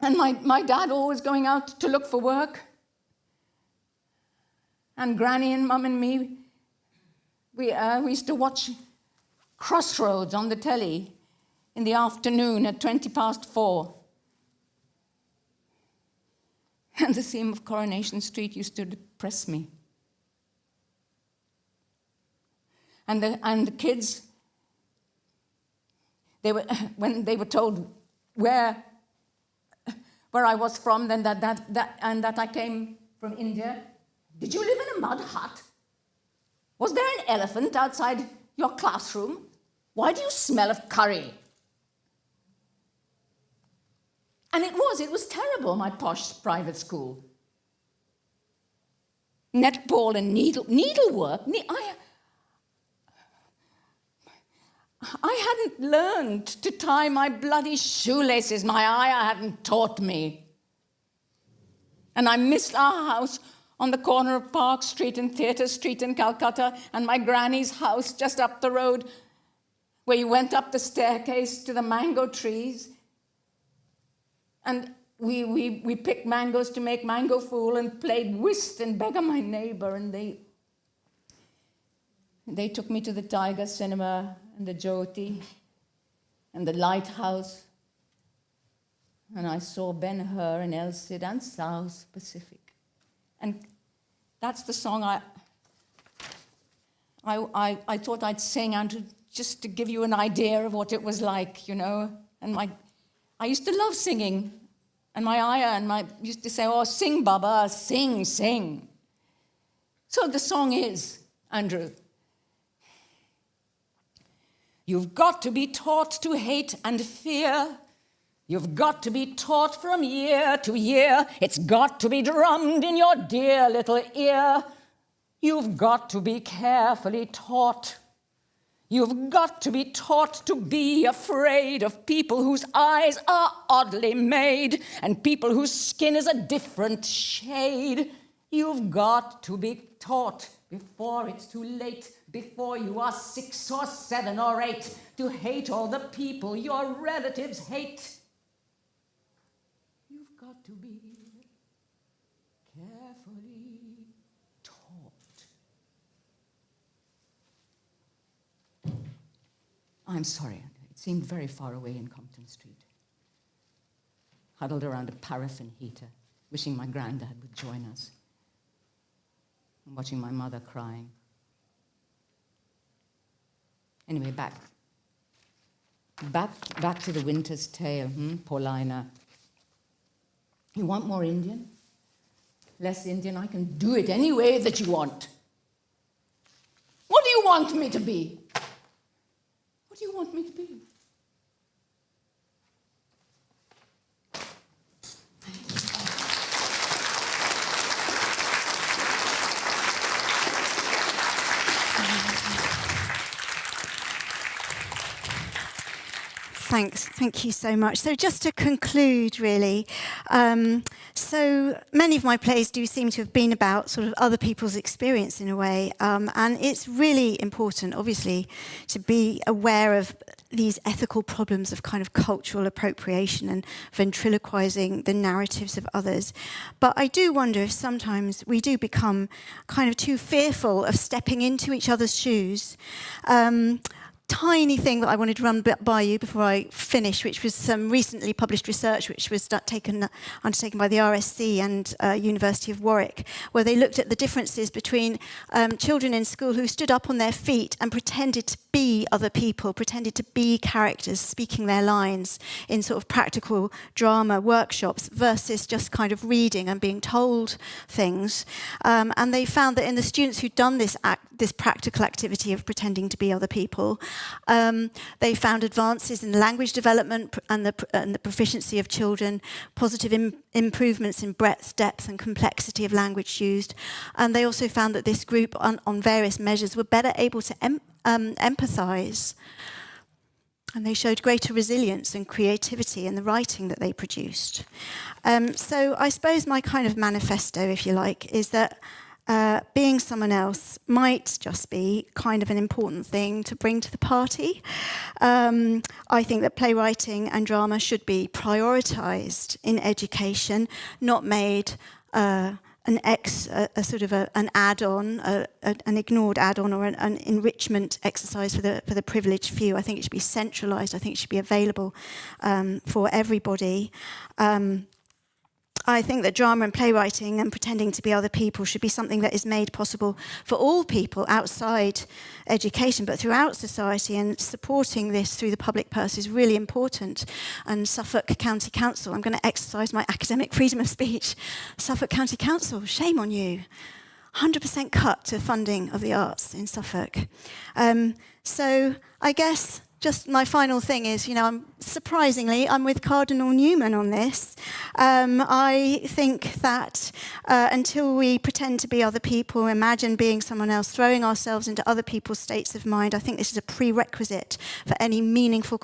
and my dad always going out to look for work, and Granny and Mum and me, we used to watch Crossroads on the telly in the afternoon at 4:20. And the theme of Coronation Street used to depress me. And the kids, when they were told where I was from, and that I came from India. Did you live in a mud hut? Was there an elephant outside your classroom? Why do you smell of curry? And it was terrible, my posh private school. Netball and needlework. I hadn't learned to tie my bloody shoelaces. My ayah hadn't taught me. And I missed our house on the corner of Park Street and Theatre Street in Calcutta, and my granny's house just up the road, where you went up the staircase to the mango trees. And we picked mangoes to make mango fool and played whist and beggar my neighbor. And they took me to the Tiger Cinema and the Jyoti and the Lighthouse. And I saw Ben-Hur and El Cid and South Pacific. And that's the song I thought I'd sing, Andrew, just to give you an idea of what it was like, you know. And I used to love singing. And my ayah used to say, oh, sing, Baba, sing, sing. So the song is, Andrew, you've got to be taught to hate and fear. You've got to be taught from year to year. It's got to be drummed in your dear little ear. You've got to be carefully taught. You've got to be taught to be afraid of people whose eyes are oddly made and people whose skin is a different shade. You've got to be taught before it's too late, before you are 6 or 7 or 8, to hate all the people your relatives hate. You've got to be carefully taught. I'm sorry, it seemed very far away in Compton Street. Huddled around a paraffin heater, wishing my granddad would join us. And watching my mother crying. Anyway, back to the Winter's Tale, Paulina. You want more Indian? Less Indian? I can do it any way that you want. What do you want me to be? What do you want me to be? Thanks. Thank you so much. So just to conclude, really, so many of my plays do seem to have been about sort of other people's experience in a way, and it's really important, obviously, to be aware of these ethical problems of kind of cultural appropriation and ventriloquizing the narratives of others. But I do wonder if sometimes we do become kind of too fearful of stepping into each other's shoes. Tiny thing that I wanted to run by you before I finish, which was some recently published research which was undertaken by the RSC and University of Warwick, where they looked at the differences between children in school who stood up on their feet and pretended to be other people, pretended to be characters speaking their lines in sort of practical drama workshops versus just kind of reading and being told things. And they found that in the students who'd done this practical activity of pretending to be other people, they found advances in language development and the proficiency of children, positive improvements in breadth, depth and complexity of language used. And they also found that this group on various measures were better able to empathise. And they showed greater resilience and creativity in the writing that they produced. So I suppose my kind of manifesto, if you like, is that being someone else might just be kind of an important thing to bring to the party. I think that playwriting and drama should be prioritised in education, not made an add-on, an ignored add-on or an enrichment exercise for the privileged few. I think it should be centralised. I think it should be available for everybody. I think that drama and playwriting and pretending to be other people should be something that is made possible for all people outside education, but throughout society, and supporting this through the public purse is really important. And Suffolk County Council, I'm going to exercise my academic freedom of speech. Suffolk County Council, shame on you. 100% cut to funding of the arts in Suffolk. So I guess just my final thing is, surprisingly, I'm with Cardinal Newman on this. I think that until we pretend to be other people, imagine being someone else, throwing ourselves into other people's states of mind, I think this is a prerequisite for any meaningful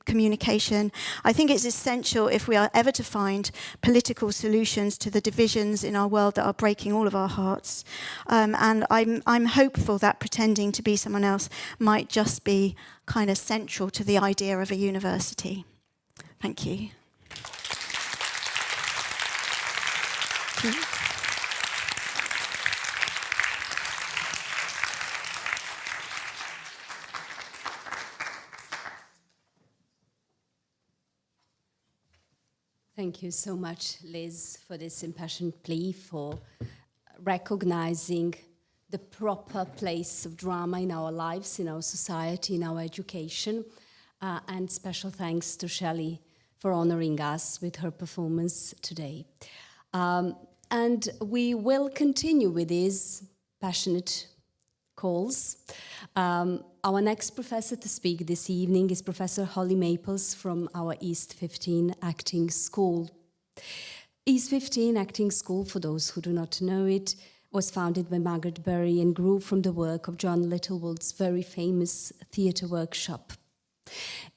communication. I think it's essential if we are ever to find political solutions to the divisions in our world that are breaking all of our hearts. And I'm hopeful that pretending to be someone else might just be kind of central to the idea of a university. Thank you. Thank you so much, Liz, for this impassioned plea for recognizing the proper place of drama in our lives, in our society, in our education. And special thanks to Shelley for honoring us with her performance today. And we will continue with these passionate calls. Our next professor to speak this evening is Professor Holly Maples from our East 15 Acting School. East 15 Acting School, for those who do not know it, was founded by Margaret Berry and grew from the work of John Littlewood's very famous theatre workshop.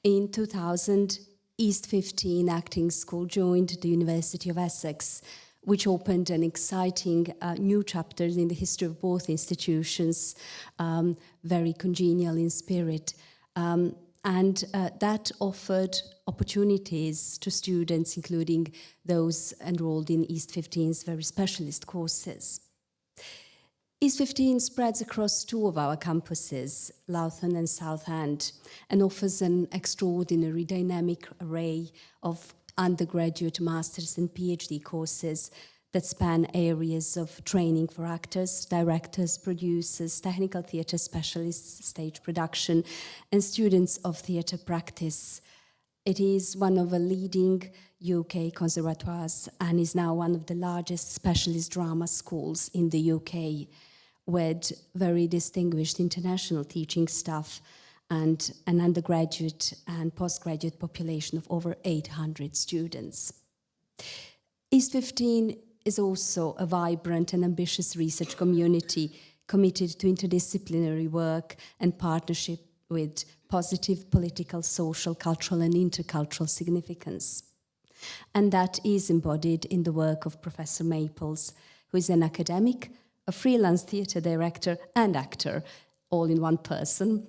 In 2000, East 15 Acting School joined the University of Essex, which opened an exciting new chapters in the history of both institutions, very congenial in spirit. And that offered opportunities to students, including those enrolled in East 15's very specialist courses. East 15 spreads across two of our campuses, Loughton and Southend, and offers an extraordinary dynamic array of undergraduate, master's and PhD courses that span areas of training for actors, directors, producers, technical theatre specialists, stage production, and students of theatre practice. It is one of the leading UK conservatoires and is now one of the largest specialist drama schools in the UK, with very distinguished international teaching staff and an undergraduate and postgraduate population of over 800 students. East 15 is also a vibrant and ambitious research community committed to interdisciplinary work and partnership with positive political, social, cultural and intercultural significance. And that is embodied in the work of Professor Maples, who is an academic, a freelance theatre director and actor, all in one person,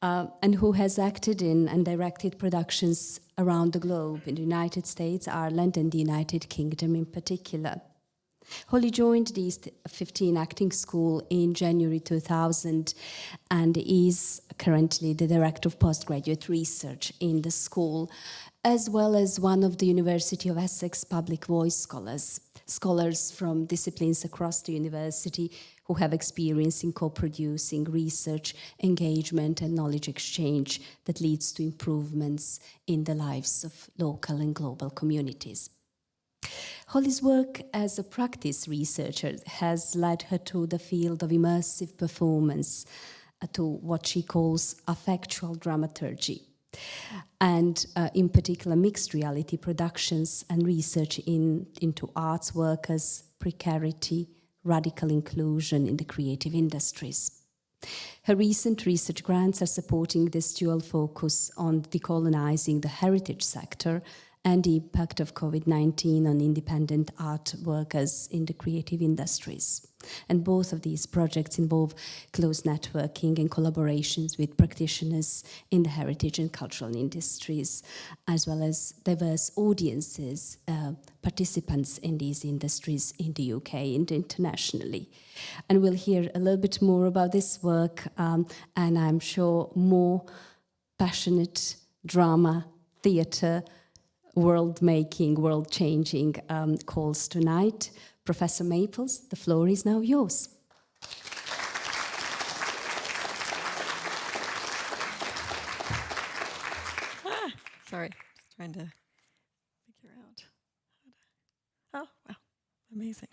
and who has acted in and directed productions around the globe, in the United States, Ireland and the United Kingdom in particular. Holly joined the East 15 Acting School in January 2000 and is currently the Director of Postgraduate Research in the school, as well as one of the University of Essex Public Voice scholars from disciplines across the university who have experience in co-producing research, engagement and knowledge exchange that leads to improvements in the lives of local and global communities. Holly's work as a practice researcher has led her to the field of immersive performance, to what she calls affectual dramaturgy, and in particular mixed reality productions and research into arts workers, precarity, radical inclusion in the creative industries. Her recent research grants are supporting this dual focus on decolonizing the heritage sector and the impact of COVID-19 on independent art workers in the creative industries. And both of these projects involve close networking and collaborations with practitioners in the heritage and cultural industries, as well as diverse audiences, participants in these industries in the UK and internationally. And we'll hear a little bit more about this work, and I'm sure more passionate drama, theatre, world-making, world-changing calls tonight. Professor Maples, the floor is now yours. Sorry, just trying to figure out how to... Oh, wow, amazing.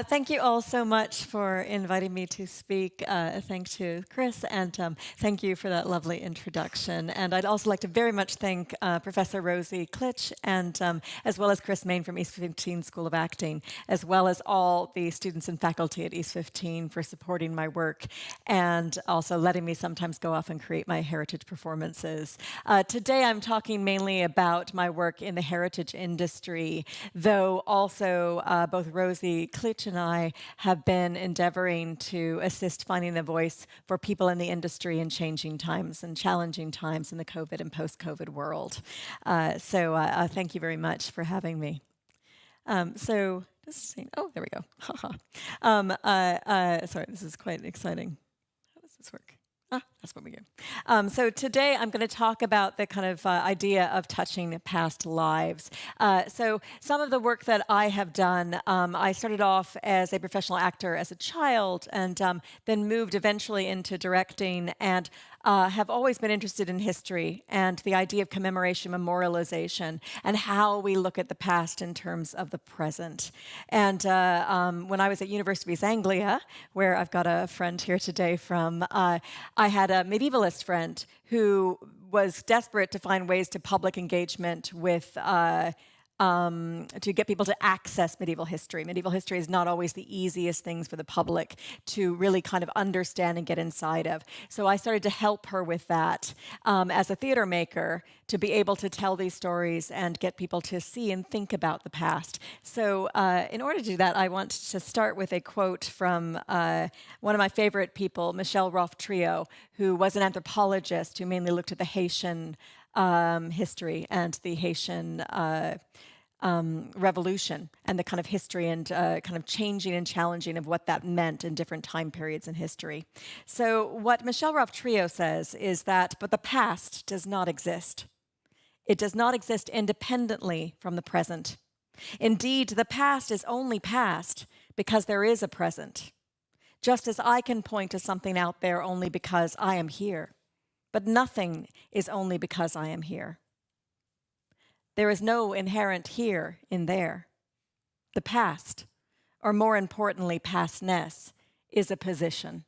Thank you all so much for inviting me to speak. Thanks to Chris, and thank you for that lovely introduction. And I'd also like to very much thank Professor Rosie Klitsch, and as well as Chris Main from East 15 School of Acting, as well as all the students and faculty at East 15 for supporting my work, and also letting me sometimes go off and create my heritage performances. Today I'm talking mainly about my work in the heritage industry, though also both Rosie Klitsch and I have been endeavoring to assist finding the voice for people in the industry in changing times and challenging times in the COVID and post-COVID world. So thank you very much for having me. So just saying, oh, there we go. Sorry, this is quite exciting. How does this work? That's what we do. So today I'm going to talk about the kind of idea of touching past lives. So some of the work that I have done, I started off as a professional actor as a child, and then moved eventually into directing, and have always been interested in history and the idea of commemoration, memorialization, and how we look at the past in terms of the present. And when I was at University of East Anglia, where I've got a friend here today from, I had a medievalist friend who was desperate to find ways to public engagement with to get people to access medieval history. Medieval history is not always the easiest things for the public to really kind of understand and get inside of. So I started to help her with that as a theater maker, to be able to tell these stories and get people to see and think about the past. So in order to do that, I want to start with a quote from one of my favorite people, Michel Roth-Trio, who was an anthropologist who mainly looked at the Haitian history and the Haitian revolution and the kind of history and kind of changing and challenging of what that meant in different time periods in history. So what Michel Roth-Trio says is that, but the past does not exist. It does not exist independently from the present. Indeed, the past is only past because there is a present. Just as I can point to something out there only because I am here. But nothing is only because I am here. There is no inherent here in there. The past, or more importantly, pastness, is a position.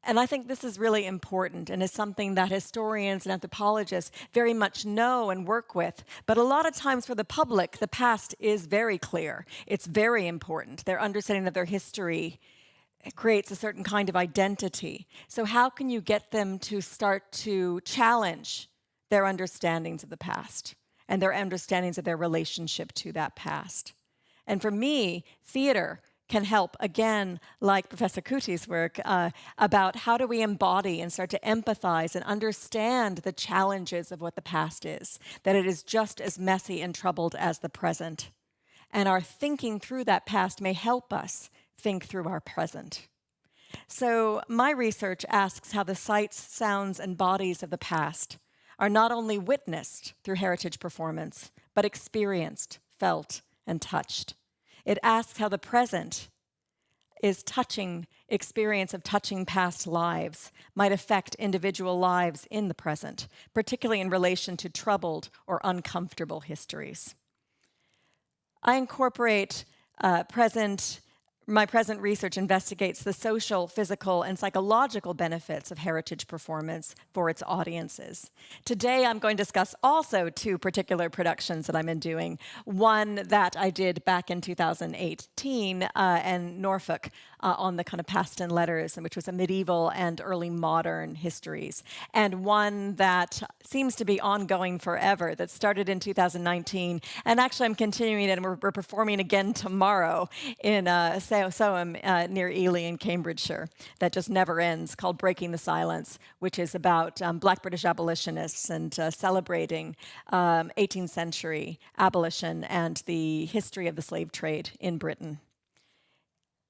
And I think this is really important and is something that historians and anthropologists very much know and work with. But a lot of times for the public, the past is very clear. It's very important. Their understanding of their history creates a certain kind of identity. So how can you get them to start to challenge their understandings of the past and their understandings of their relationship to that past? And for me, theater can help, again, like Professor Kuti's work, about how do we embody and start to empathize and understand the challenges of what the past is, that it is just as messy and troubled as the present. And our thinking through that past may help us think through our present. So my research asks how the sights, sounds, and bodies of the past are not only witnessed through heritage performance, but experienced, felt, and touched. It asks how the present is touching experience of touching past lives might affect individual lives in the present, particularly in relation to troubled or uncomfortable histories. I incorporate my present research investigates the social, physical, and psychological benefits of heritage performance for its audiences. Today, I'm going to discuss also two particular productions that I'm doing. One that I did back in 2018 in Norfolk on the kind of past and letters, which was a medieval and early modern histories. And one that seems to be ongoing forever, that started in 2019. And actually, I'm continuing it, and we're performing again tomorrow in Soham near Ely in Cambridgeshire, that just never ends, called Breaking the Silence, which is about Black British abolitionists and celebrating 18th century abolition and the history of the slave trade in Britain.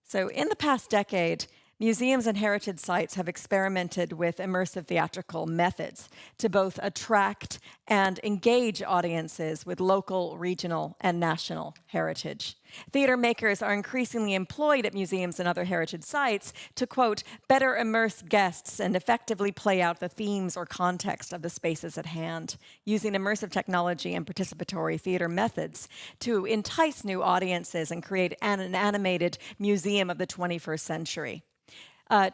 So in the past decade, museums and heritage sites have experimented with immersive theatrical methods to both attract and engage audiences with local, regional, and national heritage. Theater makers are increasingly employed at museums and other heritage sites to, quote, better immerse guests and effectively play out the themes or context of the spaces at hand, using immersive technology and participatory theater methods to entice new audiences and create an animated museum of the 21st century.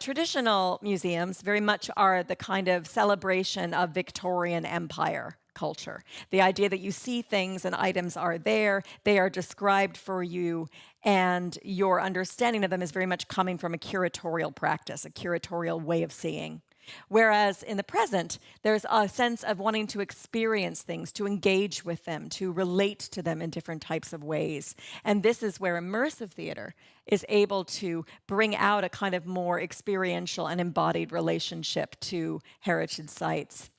Traditional museums very much are the kind of celebration of Victorian Empire culture. The idea that you see things and items are there, they are described for you, and your understanding of them is very much coming from a curatorial practice, a curatorial way of seeing. Whereas in the present, there's a sense of wanting to experience things, to engage with them, to relate to them in different types of ways. And this is where immersive theater is able to bring out a kind of more experiential and embodied relationship to heritage sites.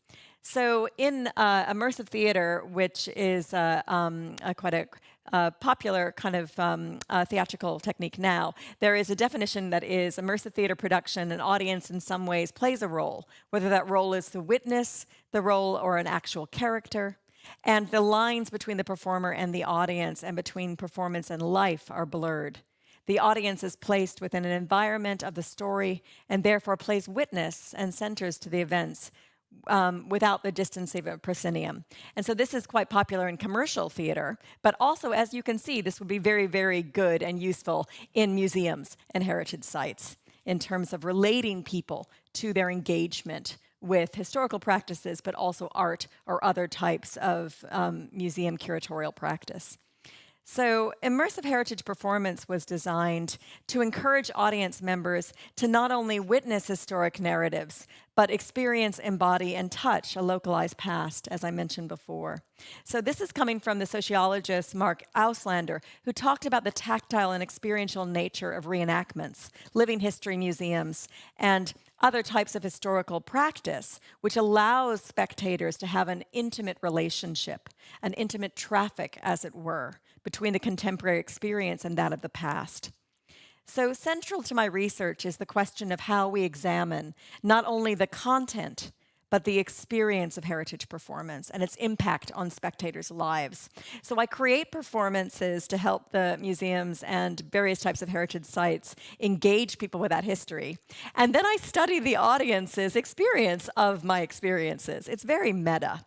So in immersive theater, which is quite a popular kind of theatrical technique now, there is a definition that is immersive theater production. An audience in some ways plays a role, whether that role is to witness the role or an actual character. And the lines between the performer and the audience and between performance and life are blurred. The audience is placed within an environment of the story and therefore plays witness and centers to the events without the distance of a proscenium. And so this is quite popular in commercial theater, but also, as you can see, this would be very, very good and useful in museums and heritage sites in terms of relating people to their engagement with historical practices, but also art or other types of museum curatorial practice. So immersive heritage performance was designed to encourage audience members to not only witness historic narratives, but experience, embody, and touch a localized past, as I mentioned before. So this is coming from the sociologist Mark Auslander, who talked about the tactile and experiential nature of reenactments, living history museums, and other types of historical practice, which allows spectators to have an intimate relationship, an intimate traffic, as it were, between the contemporary experience and that of the past. So central to my research is the question of how we examine not only the content, but the experience of heritage performance and its impact on spectators' lives. So I create performances to help the museums and various types of heritage sites engage people with that history. And then I study the audience's experience of my experiences. It's very meta.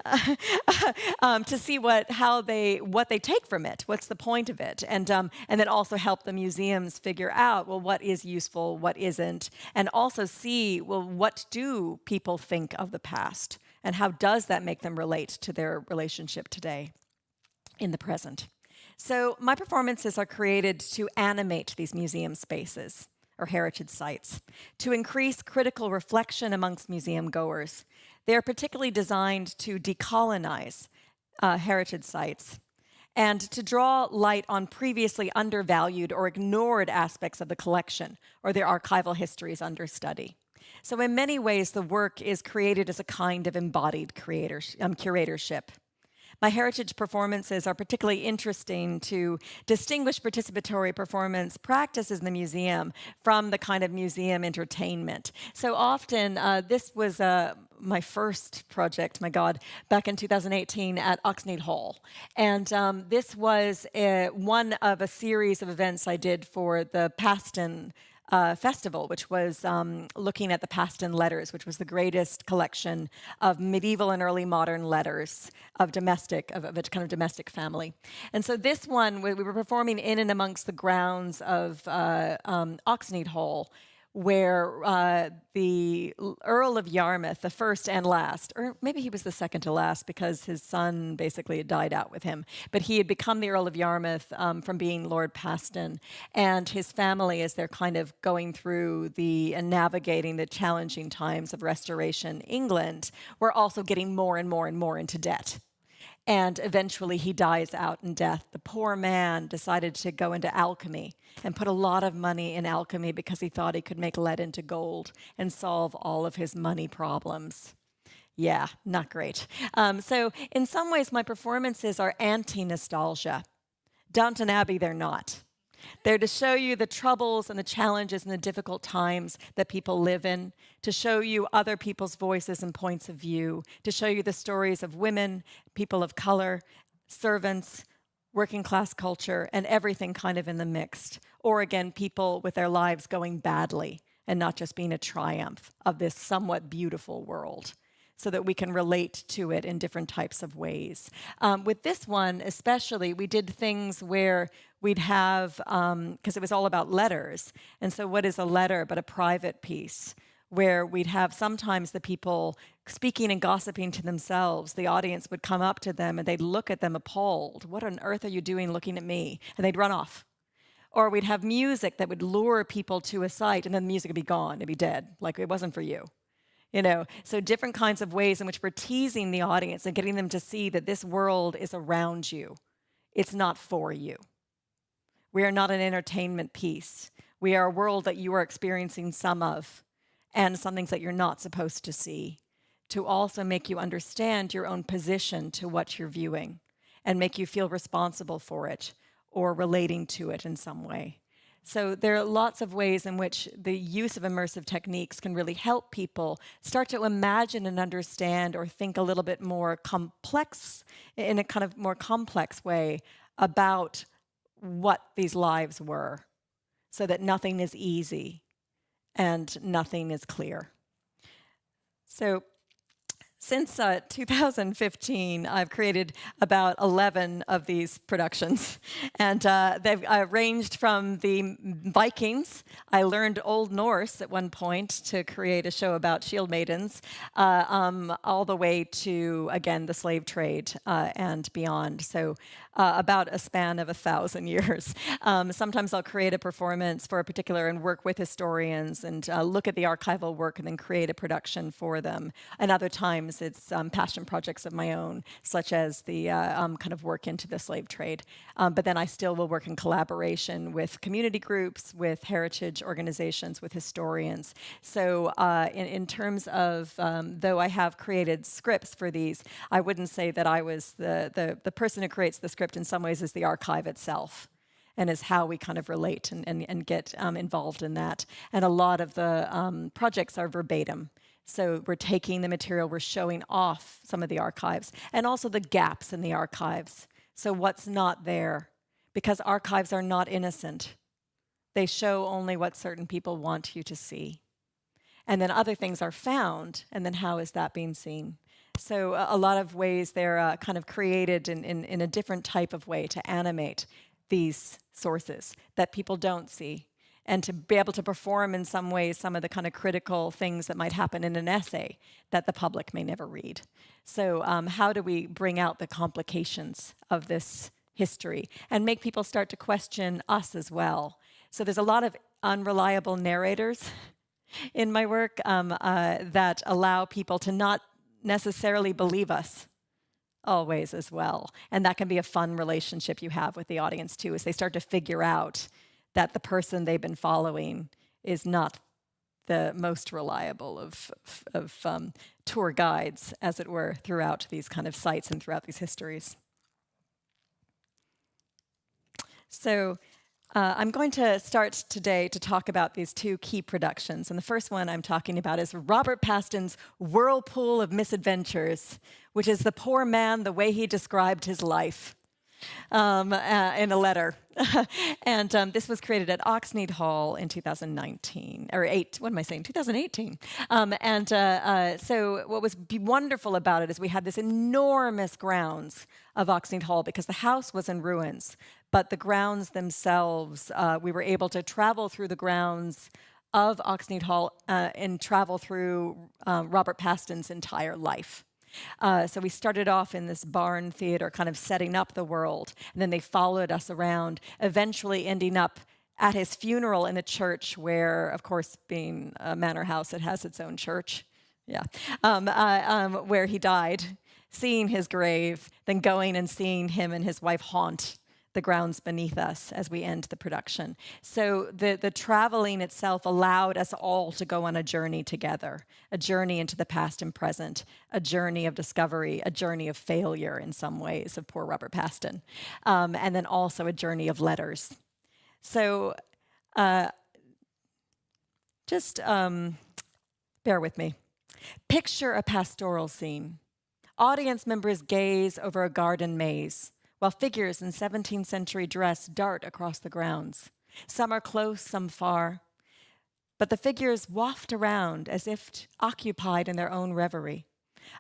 To see what they take from it, what's the point of it, and then also help the museums figure out, well, what is useful, what isn't, and also see, well, what do people think of the past, and how does that make them relate to their relationship today in the present. So my performances are created to animate these museum spaces or heritage sites, to increase critical reflection amongst museum goers. They are particularly designed to decolonize heritage sites and to draw light on previously undervalued or ignored aspects of the collection or their archival histories under study. So in many ways, the work is created as a kind of embodied curatorship. My heritage performances are particularly interesting to distinguish participatory performance practices in the museum from the kind of museum entertainment. So often, this was my first project, my God, back in 2018 at Oxnead Hall. And this was one of a series of events I did for the Paston Festival, which was looking at the Paston letters, which was the greatest collection of medieval and early modern letters of a kind of domestic family. And so this one, we were performing in and amongst the grounds of Oxnead Hall, where the Earl of Yarmouth, the first and last, or maybe he was the second to last because his son basically had died out with him, but he had become the Earl of Yarmouth from being Lord Paston, and his family, as they're kind of going through and navigating the challenging times of Restoration England, were also getting more and more and more into debt. And eventually he dies out in death. The poor man decided to go into alchemy and put a lot of money in alchemy because he thought he could make lead into gold and solve all of his money problems. Yeah, not great. So in some ways, my performances are anti-nostalgia. Downton Abbey, they're not. They're to show you the troubles and the challenges and the difficult times that people live in, to show you other people's voices and points of view, to show you the stories of women, people of color, servants, working class culture, and everything kind of in the mix. Or again, people with their lives going badly and not just being a triumph of this somewhat beautiful world, so that we can relate to it in different types of ways. With this one especially, we did things where we'd have, because it was all about letters, and so what is a letter but a private piece, where we'd have sometimes the people speaking and gossiping to themselves. The audience would come up to them and they'd look at them appalled. What on earth are you doing looking at me? And they'd run off. Or we'd have music that would lure people to a site, and then the music would be gone, it'd be dead, like it wasn't for you. So different kinds of ways in which we're teasing the audience and getting them to see that this world is around you. It's not for you. We are not an entertainment piece. We are a world that you are experiencing some of, and some things that you're not supposed to see, to also make you understand your own position to what you're viewing and make you feel responsible for it or relating to it in some way. So there are lots of ways in which the use of immersive techniques can really help people start to imagine and understand or think a little bit more complex, in a kind of more complex way, about what these lives were, so that nothing is easy and nothing is clear. So Since 2015, I've created about 11 of these productions. And they've ranged from the Vikings. I learned Old Norse at one point to create a show about shield maidens, all the way to, again, the slave trade and beyond. So about a span of 1,000 years. Sometimes I'll create a performance for a particular and work with historians and look at the archival work and then create a production for them. And other times it's passion projects of my own, such as the kind of work into the slave trade. But then I still will work in collaboration with community groups, with heritage organizations, with historians. So in terms of, though I have created scripts for these, I wouldn't say that I was the person who creates the script. In some ways is the archive itself, and is how we kind of relate and get involved in that. And a lot of the projects are verbatim. So we're taking the material, we're showing off some of the archives, and also the gaps in the archives. So what's not there, because archives are not innocent. They show only what certain people want you to see. And then other things are found, and then how is that being seen? So a lot of ways they're kind of created in a different type of way to animate these sources that people don't see, and to be able to perform in some ways some of the kind of critical things that might happen in an essay that the public may never read. So how do we bring out the complications of this history and make people start to question us as well? So there's a lot of unreliable narrators in my work that allow people to not necessarily believe us always as well. And that can be a fun relationship you have with the audience too, as they start to figure out that the person they've been following is not the most reliable of tour guides, as it were, throughout these kind of sites and throughout these histories. So I'm going to start today to talk about these two key productions. And the first one I'm talking about is Robert Paston's Whirlpool of Misadventures, which is the poor man, the way he described his life in a letter. And this was created at Oxnead Hall in 2019, or 2018. So what was wonderful about it is we had this enormous grounds of Oxnead Hall because the house was in ruins, but the grounds themselves, we were able to travel through the grounds of Oxnead Hall and travel through Robert Paston's entire life. So we started off in this barn theater, kind of setting up the world, and then they followed us around, eventually ending up at his funeral in a church where, of course, being a manor house, it has its own church, where he died, seeing his grave, then going and seeing him and his wife haunt the grounds beneath us as we end the production. So the traveling itself allowed us all to go on a journey together, a journey into the past and present, a journey of discovery, a journey of failure in some ways of poor Robert Paston, and then also a journey of letters. So just bear with me. Picture a pastoral scene. Audience members gaze over a garden maze, while figures in 17th century dress dart across the grounds. Some are close, some far, but the figures waft around as if occupied in their own reverie.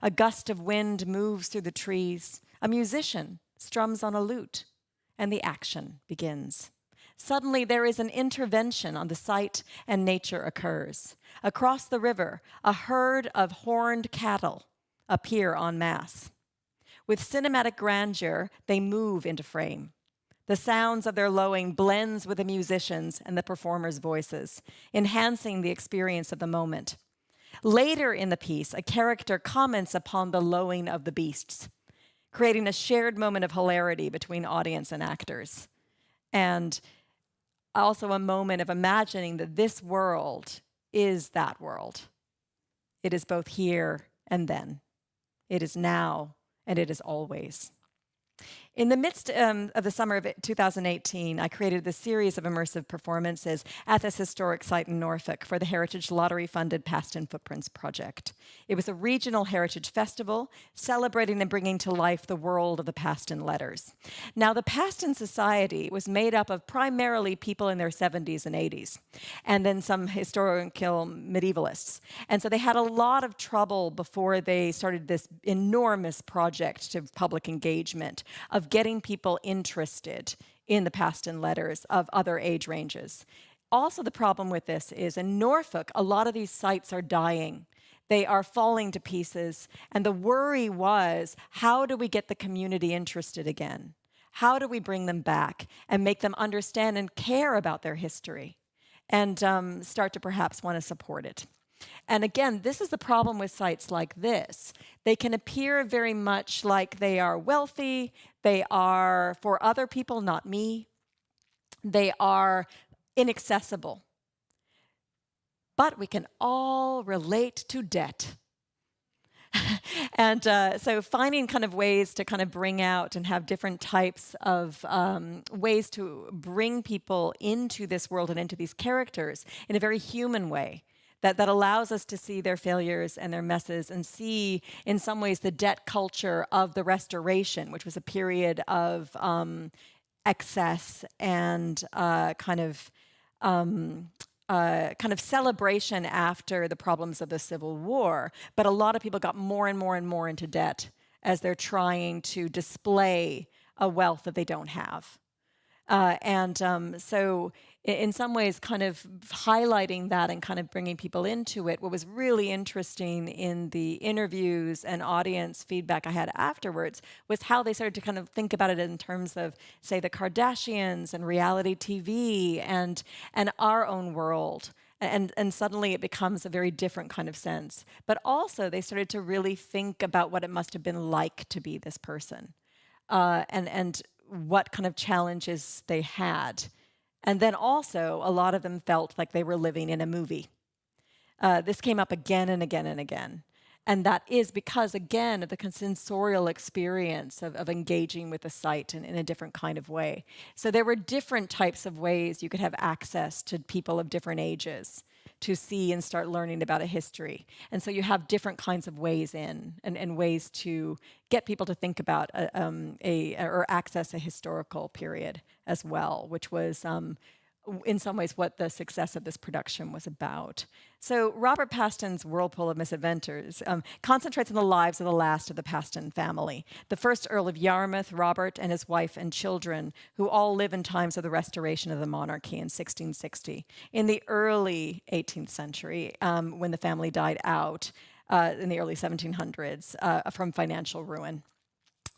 A gust of wind moves through the trees. A musician strums on a lute, and the action begins. Suddenly, there is an intervention on the site, and nature occurs. Across the river, a herd of horned cattle appear en masse. With cinematic grandeur, they move into frame. The sounds of their lowing blends with the musicians and the performers' voices, enhancing the experience of the moment. Later in the piece, a character comments upon the lowing of the beasts, creating a shared moment of hilarity between audience and actors. And also a moment of imagining that this world is that world. It is both here and then. It is now, and it is always. In the midst of the summer of 2018, I created this series of immersive performances at this historic site in Norfolk for the Heritage Lottery-funded Past in Footprints project. It was a regional heritage festival celebrating and bringing to life the world of the past in letters. Now, the past in society was made up of primarily people in their 70s and 80s, and then some historical medievalists. And so they had a lot of trouble before they started this enormous project to public engagement of getting people interested in the past in letters of other age ranges. Also, the problem with this is in Norfolk, a lot of these sites are dying. They are falling to pieces. And the worry was, how do we get the community interested again? How do we bring them back and make them understand and care about their history and start to perhaps want to support it? And again, this is the problem with sites like this. They can appear very much like they are wealthy, they are for other people, not me, they are inaccessible. But we can all relate to debt. And so finding kind of ways to kind of bring out and have different types of ways to bring people into this world and into these characters in a very human way. That allows us to see their failures and their messes and see, in some ways, the debt culture of the Restoration, which was a period of excess and kind of celebration after the problems of the Civil War. But a lot of people got more and more and more into debt as they're trying to display a wealth that they don't have. So in some ways, kind of highlighting that and kind of bringing people into it, what was really interesting in the interviews and audience feedback I had afterwards was how they started to kind of think about it in terms of, say, the Kardashians and reality TV and our own world. And suddenly it becomes a very different kind of sense. But also they started to really think about what it must have been like to be this person. And what kind of challenges they had. And then also, a lot of them felt like they were living in a movie. This came up again and again and again. And that is because, again, of the sensorial experience of engaging with the site in a different kind of way. So there were different types of ways you could have access to people of different ages to see and start learning about a history. And so you have different kinds of ways in and ways to get people to think about or access a historical period as well, which was in some ways what the success of this production was about. So Robert Paston's Whirlpool of Misadventures concentrates on the lives of the last of the Paston family. The first Earl of Yarmouth, Robert, and his wife and children, who all live in times of the restoration of the monarchy in 1660. In the early 18th century, when the family died out in the early 1700s from financial ruin.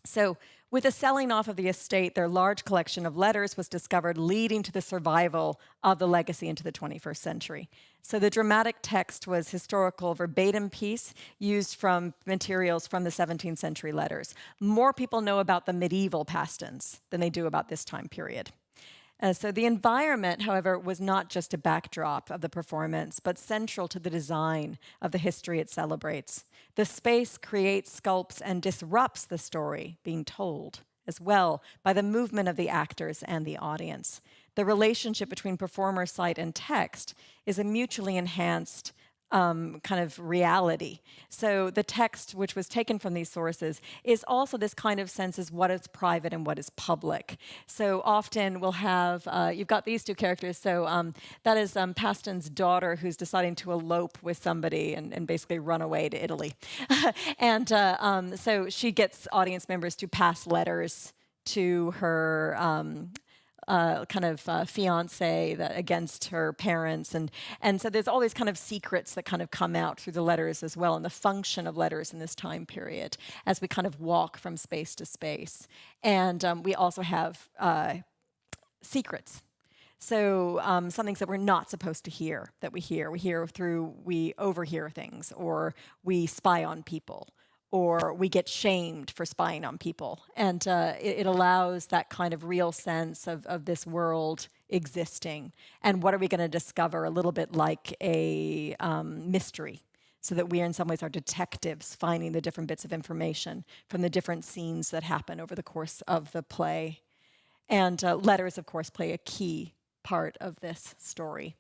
So with the selling off of the estate, their large collection of letters was discovered, leading to the survival of the legacy into the 21st century. So the dramatic text was historical verbatim piece used from materials from the 17th century letters. More people know about the medieval Pastons than they do about this time period. So the environment, however, was not just a backdrop of the performance, but central to the design of the history it celebrates. The space creates, sculpts, and disrupts the story being told, as well by the movement of the actors and the audience. The relationship between performer, site, and text is a mutually enhanced kind of reality. So the text, which was taken from these sources, is also this kind of sense as what is private and what is public. So often we'll have, you've got these two characters. So that is Paston's daughter who's deciding to elope with somebody and basically run away to Italy. And so she gets audience members to pass letters to her fiance against her parents. And so there's all these kind of secrets that kind of come out through the letters as well, and the function of letters in this time period as we kind of walk from space to space. And we also have secrets. So some things that we're not supposed to hear, that we hear. We overhear things, or we spy on people, or we get shamed for spying on people. And it allows that kind of real sense of this world existing. And what are we going to discover? A little bit like a mystery. so that we in some ways are detectives finding the different bits of information from the different scenes that happen over the course of the play. And letters, of course, play a key part of this story.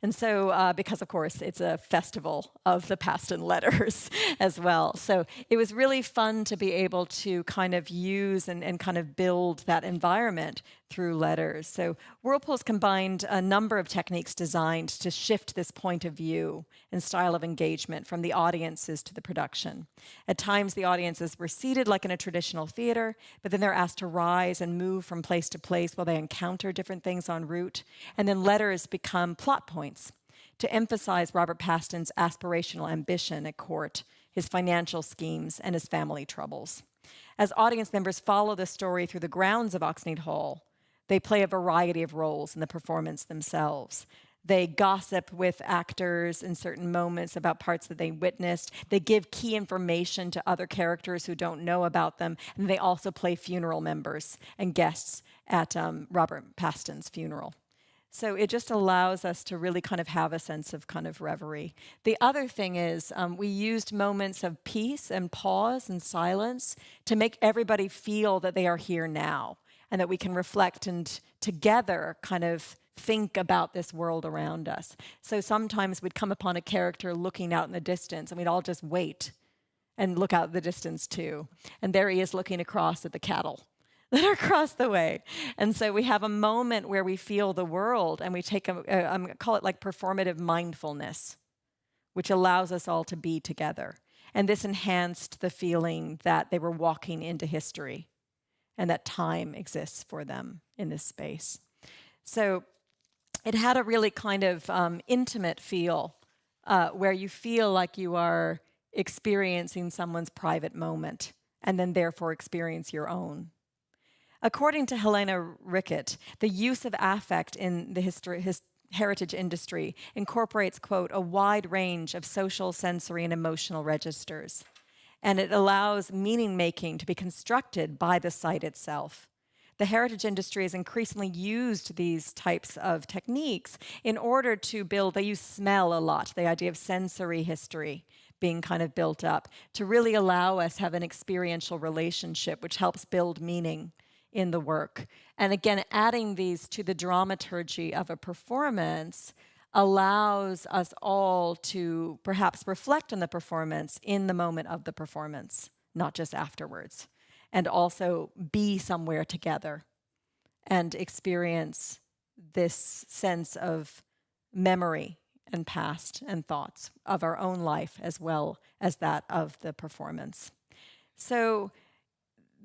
And so, because of course it's a festival of the past and letters as well. So it was really fun to be able to kind of use and kind of build that environment through letters. So Whirlpool's combined a number of techniques designed to shift this point of view and style of engagement from the audiences to the production. At times the audiences were seated like in a traditional theater, but then they're asked to rise and move from place to place while they encounter different things en route. And then letters become plot points to emphasize Robert Paston's aspirational ambition at court, his financial schemes, and his family troubles. As audience members follow the story through the grounds of Oxnead Hall, they play a variety of roles in the performance themselves. They gossip with actors in certain moments about parts that they witnessed. They give key information to other characters who don't know about them. And they also play funeral members and guests at Robert Paston's funeral. So it just allows us to really kind of have a sense of kind of reverie. The other thing is we used moments of peace and pause and silence to make everybody feel that they are here now and that we can reflect and together kind of think about this world around us. So sometimes we'd come upon a character looking out in the distance and we'd all just wait and look out the distance too. And there he is looking across at the cattle that are across the way. And so we have a moment where we feel the world and we take call it like performative mindfulness, which allows us all to be together. And this enhanced the feeling that they were walking into history and that time exists for them in this space. So it had a really kind of intimate feel where you feel like you are experiencing someone's private moment and then therefore experience your own. According to Helena Rickett, the use of affect in the heritage industry incorporates, quote, a wide range of social, sensory, and emotional registers. And it allows meaning making to be constructed by the site itself. The heritage industry has increasingly used these types of techniques in order to build, they use smell a lot, the idea of sensory history being kind of built up to really allow us to have an experiential relationship which helps build meaning in the work. And again, adding these to the dramaturgy of a performance allows us all to perhaps reflect on the performance in the moment of the performance, not just afterwards, and also be somewhere together and experience this sense of memory and past and thoughts of our own life as well as that of the performance. So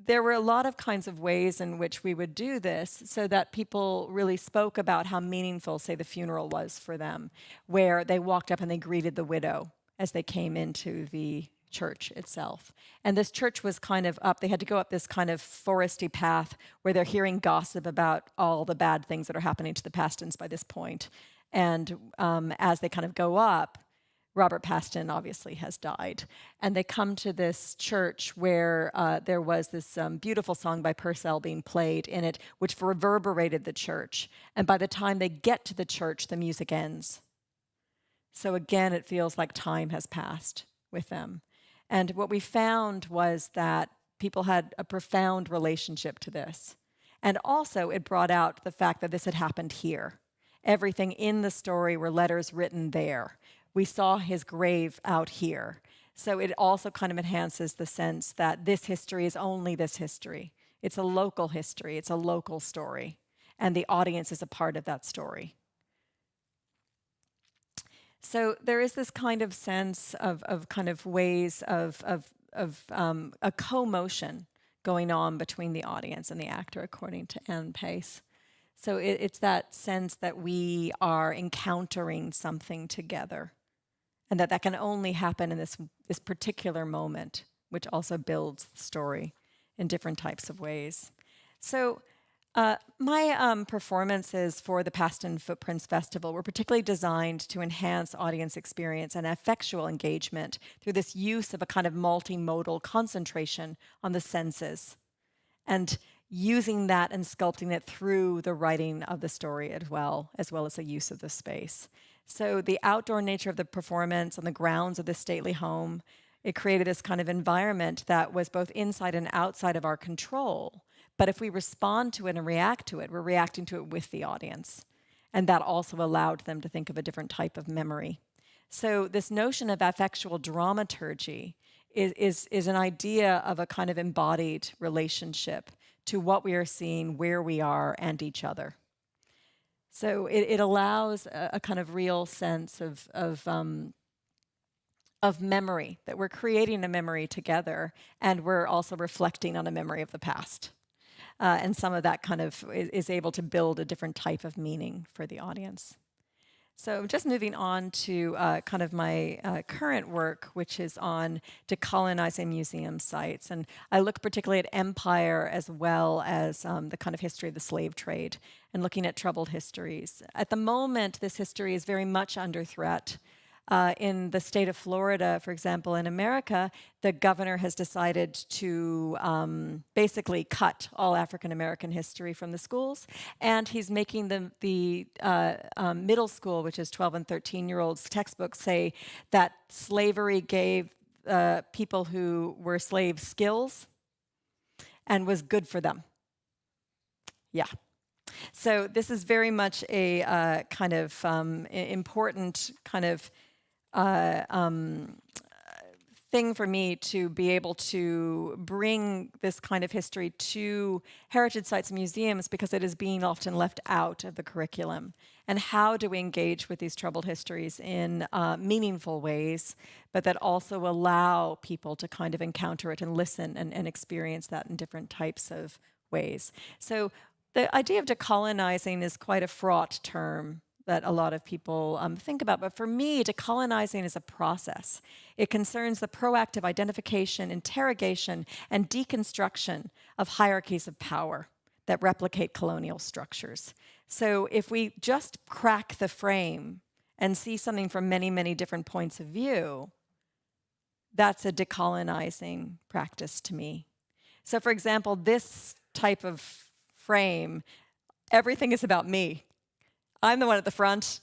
there were a lot of kinds of ways in which we would do this so that people really spoke about how meaningful, say, the funeral was for them, where they walked up and they greeted the widow as they came into the church itself. And this church was kind of up, they had to go up this kind of foresty path where they're hearing gossip about all the bad things that are happening to the Pastons by this point. And as they kind of go up, Robert Paston obviously has died. And they come to this church where there was this beautiful song by Purcell being played in it, which reverberated the church. And by the time they get to the church, the music ends. So again, it feels like time has passed with them. And what we found was that people had a profound relationship to this. And also it brought out the fact that this had happened here. Everything in the story were letters written there. We saw his grave out here. So it also kind of enhances the sense that this history is only this history. It's a local history. It's a local story. And the audience is a part of that story. So there is this kind of sense of kind of ways of a co-motion going on between the audience and the actor, according to Anne Pace. So it's that sense that we are encountering something together, and that can only happen in this particular moment, which also builds the story in different types of ways. So my performances for the Paston Footprints Festival were particularly designed to enhance audience experience and affectual engagement through this use of a kind of multimodal concentration on the senses, and using that and sculpting it through the writing of the story as well as the use of the space. So the outdoor nature of the performance on the grounds of this stately home, it created this kind of environment that was both inside and outside of our control. But if we respond to it and react to it, we're reacting to it with the audience. And that also allowed them to think of a different type of memory. So this notion of affectual dramaturgy is an idea of a kind of embodied relationship to what we are seeing, where we are, and each other. So it allows a kind of real sense of memory, that we're creating a memory together, and we're also reflecting on a memory of the past. And some of that kind of is able to build a different type of meaning for the audience. So just moving on to kind of my current work, which is on decolonizing museum sites. And I look particularly at empire as well as the kind of history of the slave trade and looking at troubled histories. At the moment, this history is very much under threat. In the state of Florida, for example, in America, the governor has decided to basically cut all African American history from the schools, and he's making the middle school, which is 12 and 13-year-olds, textbooks say that slavery gave people who were slaves skills and was good for them. Yeah. So this is very much a kind of important kind of thing for me to be able to bring this kind of history to heritage sites and museums, because it is being often left out of the curriculum. And how do we engage with these troubled histories in meaningful ways, but that also allow people to kind of encounter it and listen and experience that in different types of ways. So the idea of decolonizing is quite a fraught term that a lot of people think about. But for me, decolonizing is a process. It concerns the proactive identification, interrogation, and deconstruction of hierarchies of power that replicate colonial structures. So if we just crack the frame and see something from many, many different points of view, that's a decolonizing practice to me. So for example, this type of frame, everything is about me. I'm the one at the front.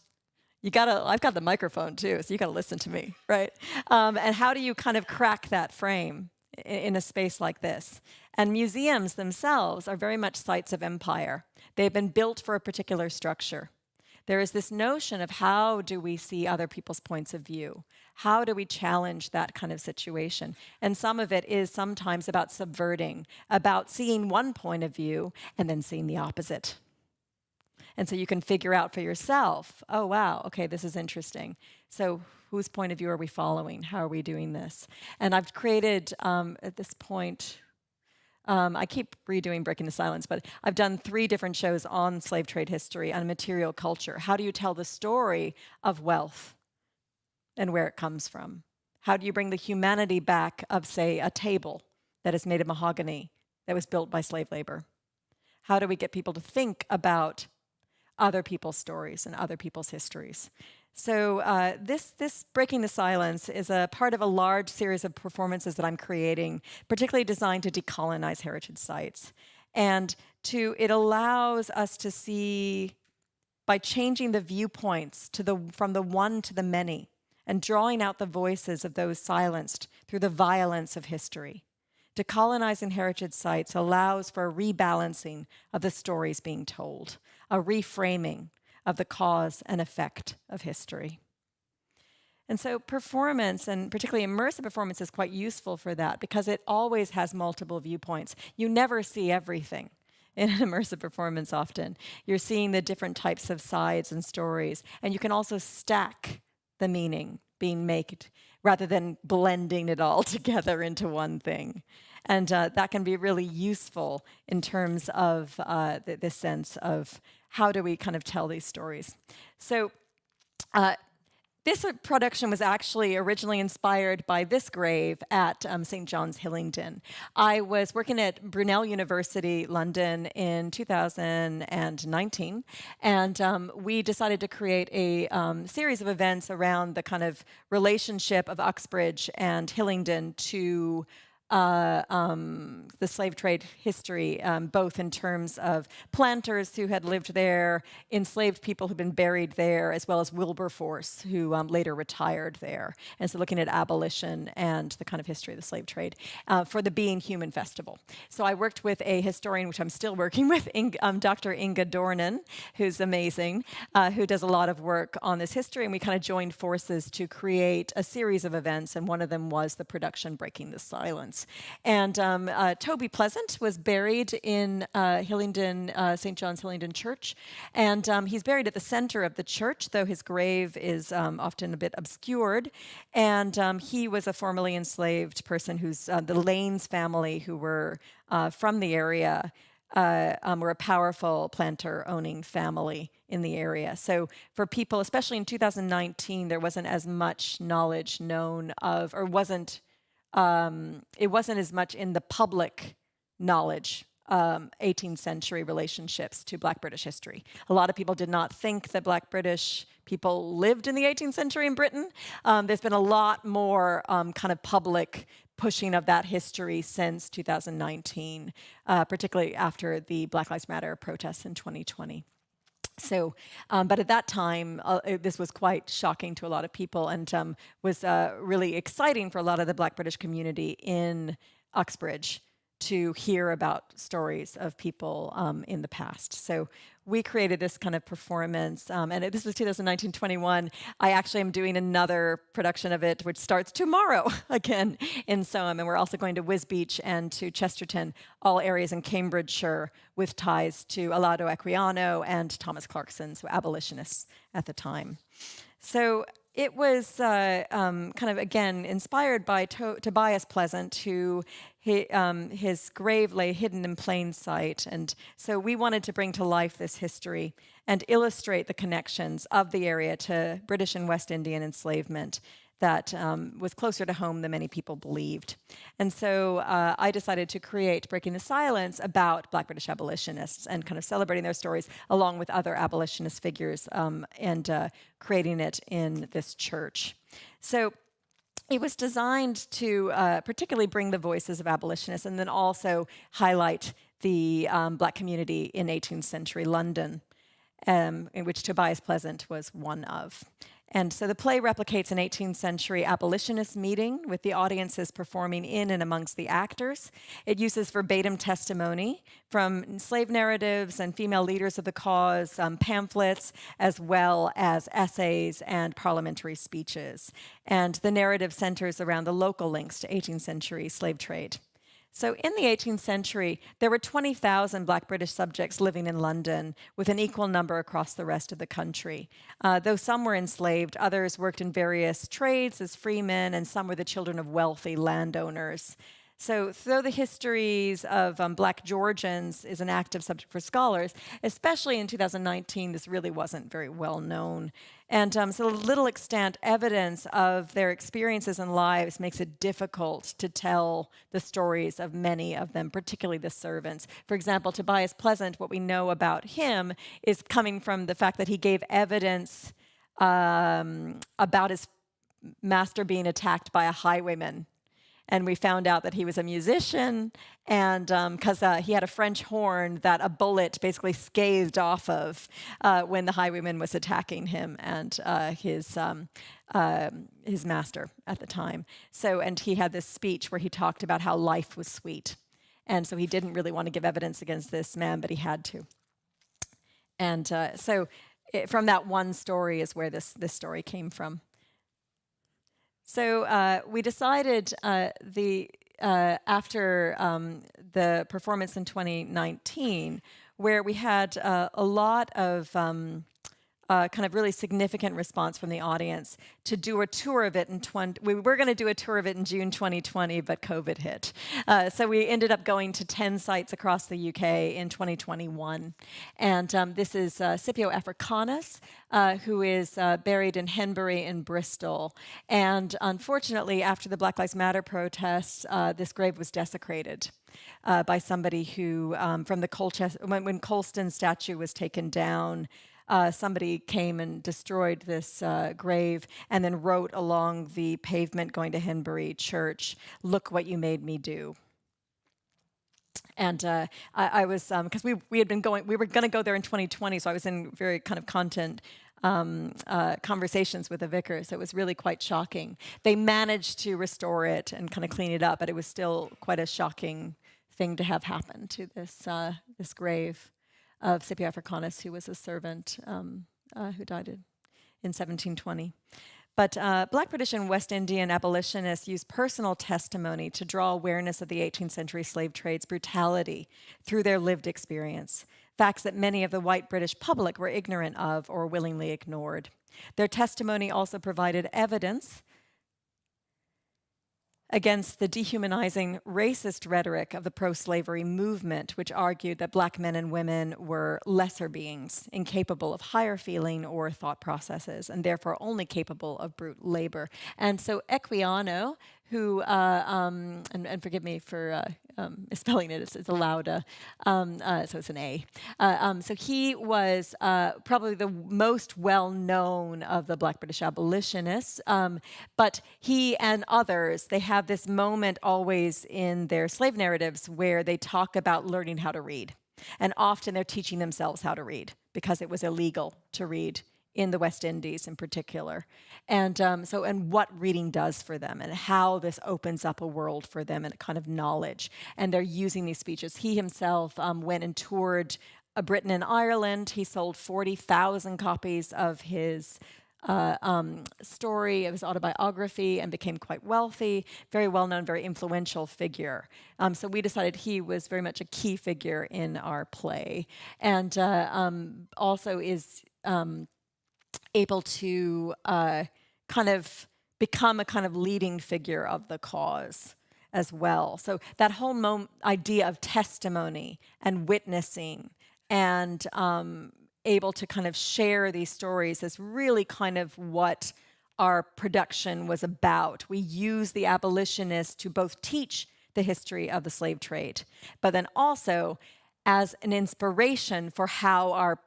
I've got the microphone too, so you gotta listen to me, right? And how do you kind of crack that frame in a space like this? And museums themselves are very much sites of empire. They've been built for a particular structure. There is this notion of how do we see other people's points of view? How do we challenge that kind of situation? And some of it is sometimes about subverting, about seeing one point of view and then seeing the opposite. And so you can figure out for yourself, oh, wow, okay, this is interesting. So whose point of view are we following? How are we doing this? And I've created, at this point, I keep redoing Breaking the Silence, but I've done 3 different shows on slave trade history and material culture. How do you tell the story of wealth and where it comes from? How do you bring the humanity back of, say, a table that is made of mahogany that was built by slave labor? How do we get people to think about other people's stories and other people's histories? So this Breaking the Silence is a part of a large series of performances that I'm creating, particularly designed to decolonize heritage sites. And it allows us to see, by changing the viewpoints from the one to the many, and drawing out the voices of those silenced through the violence of history. Decolonizing heritage sites allows for a rebalancing of the stories being told, a reframing of the cause and effect of history. And so performance, and particularly immersive performance, is quite useful for that because it always has multiple viewpoints. You never see everything in an immersive performance often. You're seeing the different types of sides and stories, and you can also stack the meaning being made rather than blending it all together into one thing. And that can be really useful in terms of this sense of how do we kind of tell these stories. So this production was actually originally inspired by this grave at St. John's, Hillingdon. I was working at Brunel University, London in 2019, and we decided to create a series of events around the kind of relationship of Uxbridge and Hillingdon to the slave trade history, both in terms of planters who had lived there, enslaved people who'd been buried there, as well as Wilberforce, who later retired there. And so looking at abolition and the kind of history of the slave trade for the Being Human Festival. So I worked with a historian, which I'm still working with, Dr. Inga Dornan, who's amazing, who does a lot of work on this history, and we kind of joined forces to create a series of events, and one of them was the production Breaking the Silence. And Toby Pleasant was buried in Hillingdon, St. John's Hillingdon Church, and he's buried at the center of the church, though his grave is often a bit obscured, and he was a formerly enslaved person who's the Lanes family, who were from the area, were a powerful planter-owning family in the area. So for people, especially in 2019, there wasn't as much knowledge known of, or it wasn't as much in the public knowledge 18th century relationships to Black British history. A lot of people did not think that Black British people lived in the 18th century in Britain. There's been a lot more kind of public pushing of that history since 2019, particularly after the Black Lives Matter protests in 2020. So, but at that time, this was quite shocking to a lot of people, and was really exciting for a lot of the Black British community in Uxbridge to hear about stories of people in the past. So we created this kind of performance, and this was 2019-21. I actually am doing another production of it, which starts tomorrow again in Soham, and we're also going to Wisbech and to Chesterton, all areas in Cambridgeshire with ties to Alado Equiano and Thomas Clarkson, so abolitionists at the time. So it was kind of, again, inspired by Tobias Pleasant, who his grave lay hidden in plain sight. And so we wanted to bring to life this history and illustrate the connections of the area to British and West Indian enslavement that was closer to home than many people believed. And so I decided to create Breaking the Silence about Black British abolitionists and kind of celebrating their stories along with other abolitionist figures, and creating it in this church. So it was designed to particularly bring the voices of abolitionists and then also highlight the Black community in 18th century London, in which Tobias Pleasant was one of. And so the play replicates an 18th century abolitionist meeting with the audiences performing in and amongst the actors. It uses verbatim testimony from slave narratives and female leaders of the cause, pamphlets, as well as essays and parliamentary speeches. And the narrative centers around the local links to 18th century slave trade. So in the 18th century, there were 20,000 Black British subjects living in London, with an equal number across the rest of the country. Though some were enslaved, others worked in various trades as freemen, and some were the children of wealthy landowners. So though the histories of Black Georgians is an active subject for scholars, especially in 2019, this really wasn't very well known. And so little extant evidence of their experiences and lives makes it difficult to tell the stories of many of them, particularly the servants. For example, Tobias Pleasant, what we know about him is coming from the fact that he gave evidence about his master being attacked by a highwayman. And we found out that he was a musician, and because he had a French horn that a bullet basically scathed off of when the highwayman was attacking him and his master at the time. So, and he had this speech where he talked about how life was sweet. And so he didn't really want to give evidence against this man, but he had to. And from that one story is where this story came from. So we decided after the performance in 2019, where we had a lot of kind of really significant response from the audience, to do a tour of it we were going to do a tour of it in June 2020, but COVID hit. So we ended up going to 10 sites across the UK in 2021. And this is Scipio Africanus, who is buried in Henbury in Bristol. And unfortunately, after the Black Lives Matter protests, this grave was desecrated by somebody who, from the Colchester, when Colston's statue was taken down, somebody came and destroyed this grave and then wrote along the pavement going to Henbury Church, "Look what you made me do." And I was, because we were going to go there in 2020, so I was in very kind of content conversations with the vicar, so it was really quite shocking. They managed to restore it and kind of clean it up, but it was still quite a shocking thing to have happen to this grave of Scipio Africanus, who was a servant who died in 1720. But Black British and West Indian abolitionists used personal testimony to draw awareness of the 18th century slave trade's brutality through their lived experience, facts that many of the white British public were ignorant of or willingly ignored. Their testimony also provided evidence against the dehumanizing racist rhetoric of the pro-slavery movement, which argued that Black men and women were lesser beings, incapable of higher feeling or thought processes, and therefore only capable of brute labor. And so Equiano, who, and forgive me for misspelling it, it's a Lauda, so it's an A. So he was probably the most well-known of the Black British abolitionists, but he and others, they have this moment always in their slave narratives where they talk about learning how to read. And often they're teaching themselves how to read because it was illegal to read in the West Indies in particular. And and what reading does for them and how this opens up a world for them and a kind of knowledge. And they're using these speeches. He himself went and toured Britain and Ireland. He sold 40,000 copies of his story, of his autobiography, and became quite wealthy, very well-known, very influential figure. So we decided he was very much a key figure in our play. And also is able to kind of become a kind of leading figure of the cause as well. So that whole idea of testimony and witnessing and able to kind of share these stories is really kind of what our production was about. We use the abolitionists to both teach the history of the slave trade, but then also as an inspiration for how our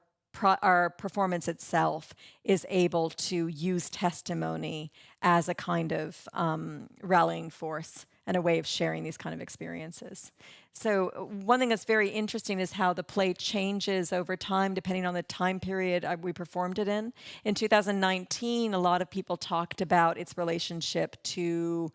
performance itself is able to use testimony as a kind of rallying force and a way of sharing these kind of experiences. So one thing that's very interesting is how the play changes over time depending on the time period we performed it in. In 2019, a lot of people talked about its relationship to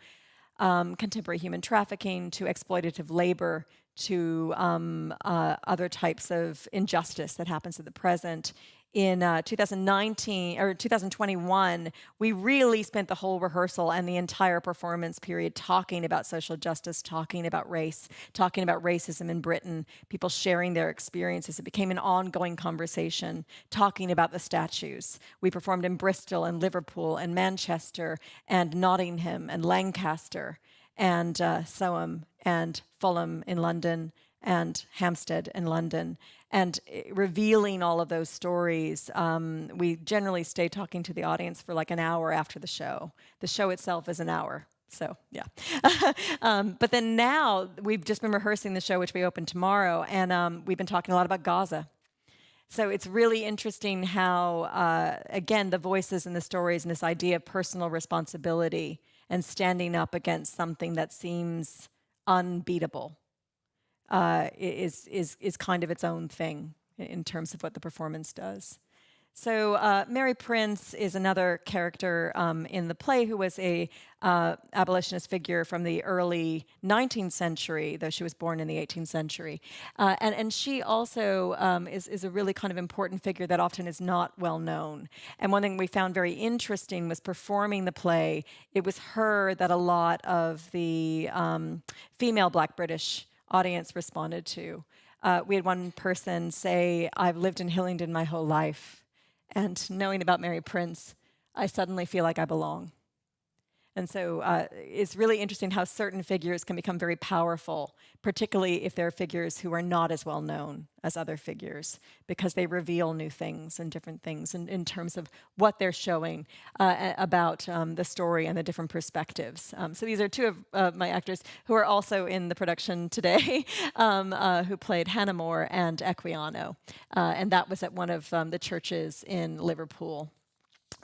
contemporary human trafficking, to exploitative labor, to other types of injustice that happens at the present. In 2021, we really spent the whole rehearsal and the entire performance period talking about social justice, talking about race, talking about racism in Britain, people sharing their experiences. It became an ongoing conversation, talking about the statues. We performed in Bristol and Liverpool and Manchester and Nottingham and Lancaster and Soham and Fulham in London and Hampstead in London. And revealing all of those stories, we generally stay talking to the audience for like an hour after the show. The show itself is an hour, so yeah. But then now, we've just been rehearsing the show, which we open tomorrow, and we've been talking a lot about Gaza. So it's really interesting how, again, the voices and the stories and this idea of personal responsibility and standing up against something that seems unbeatable is kind of its own thing in terms of what the performance does. So Mary Prince is another character in the play who was a abolitionist figure from the early 19th century, though she was born in the 18th century. And she also is a really kind of important figure that often is not well known. And one thing we found very interesting was performing the play. It was her that a lot of the female Black British audience responded to. We had one person say, "I've lived in Hillingdon my whole life, and knowing about Mary Prince, I suddenly feel like I belong." And so it's really interesting how certain figures can become very powerful, particularly if they're figures who are not as well known as other figures, because they reveal new things and different things in terms of what they're showing about the story and the different perspectives. So these are two of my actors who are also in the production today, who played Hannah More and Equiano. And that was at one of the churches in Liverpool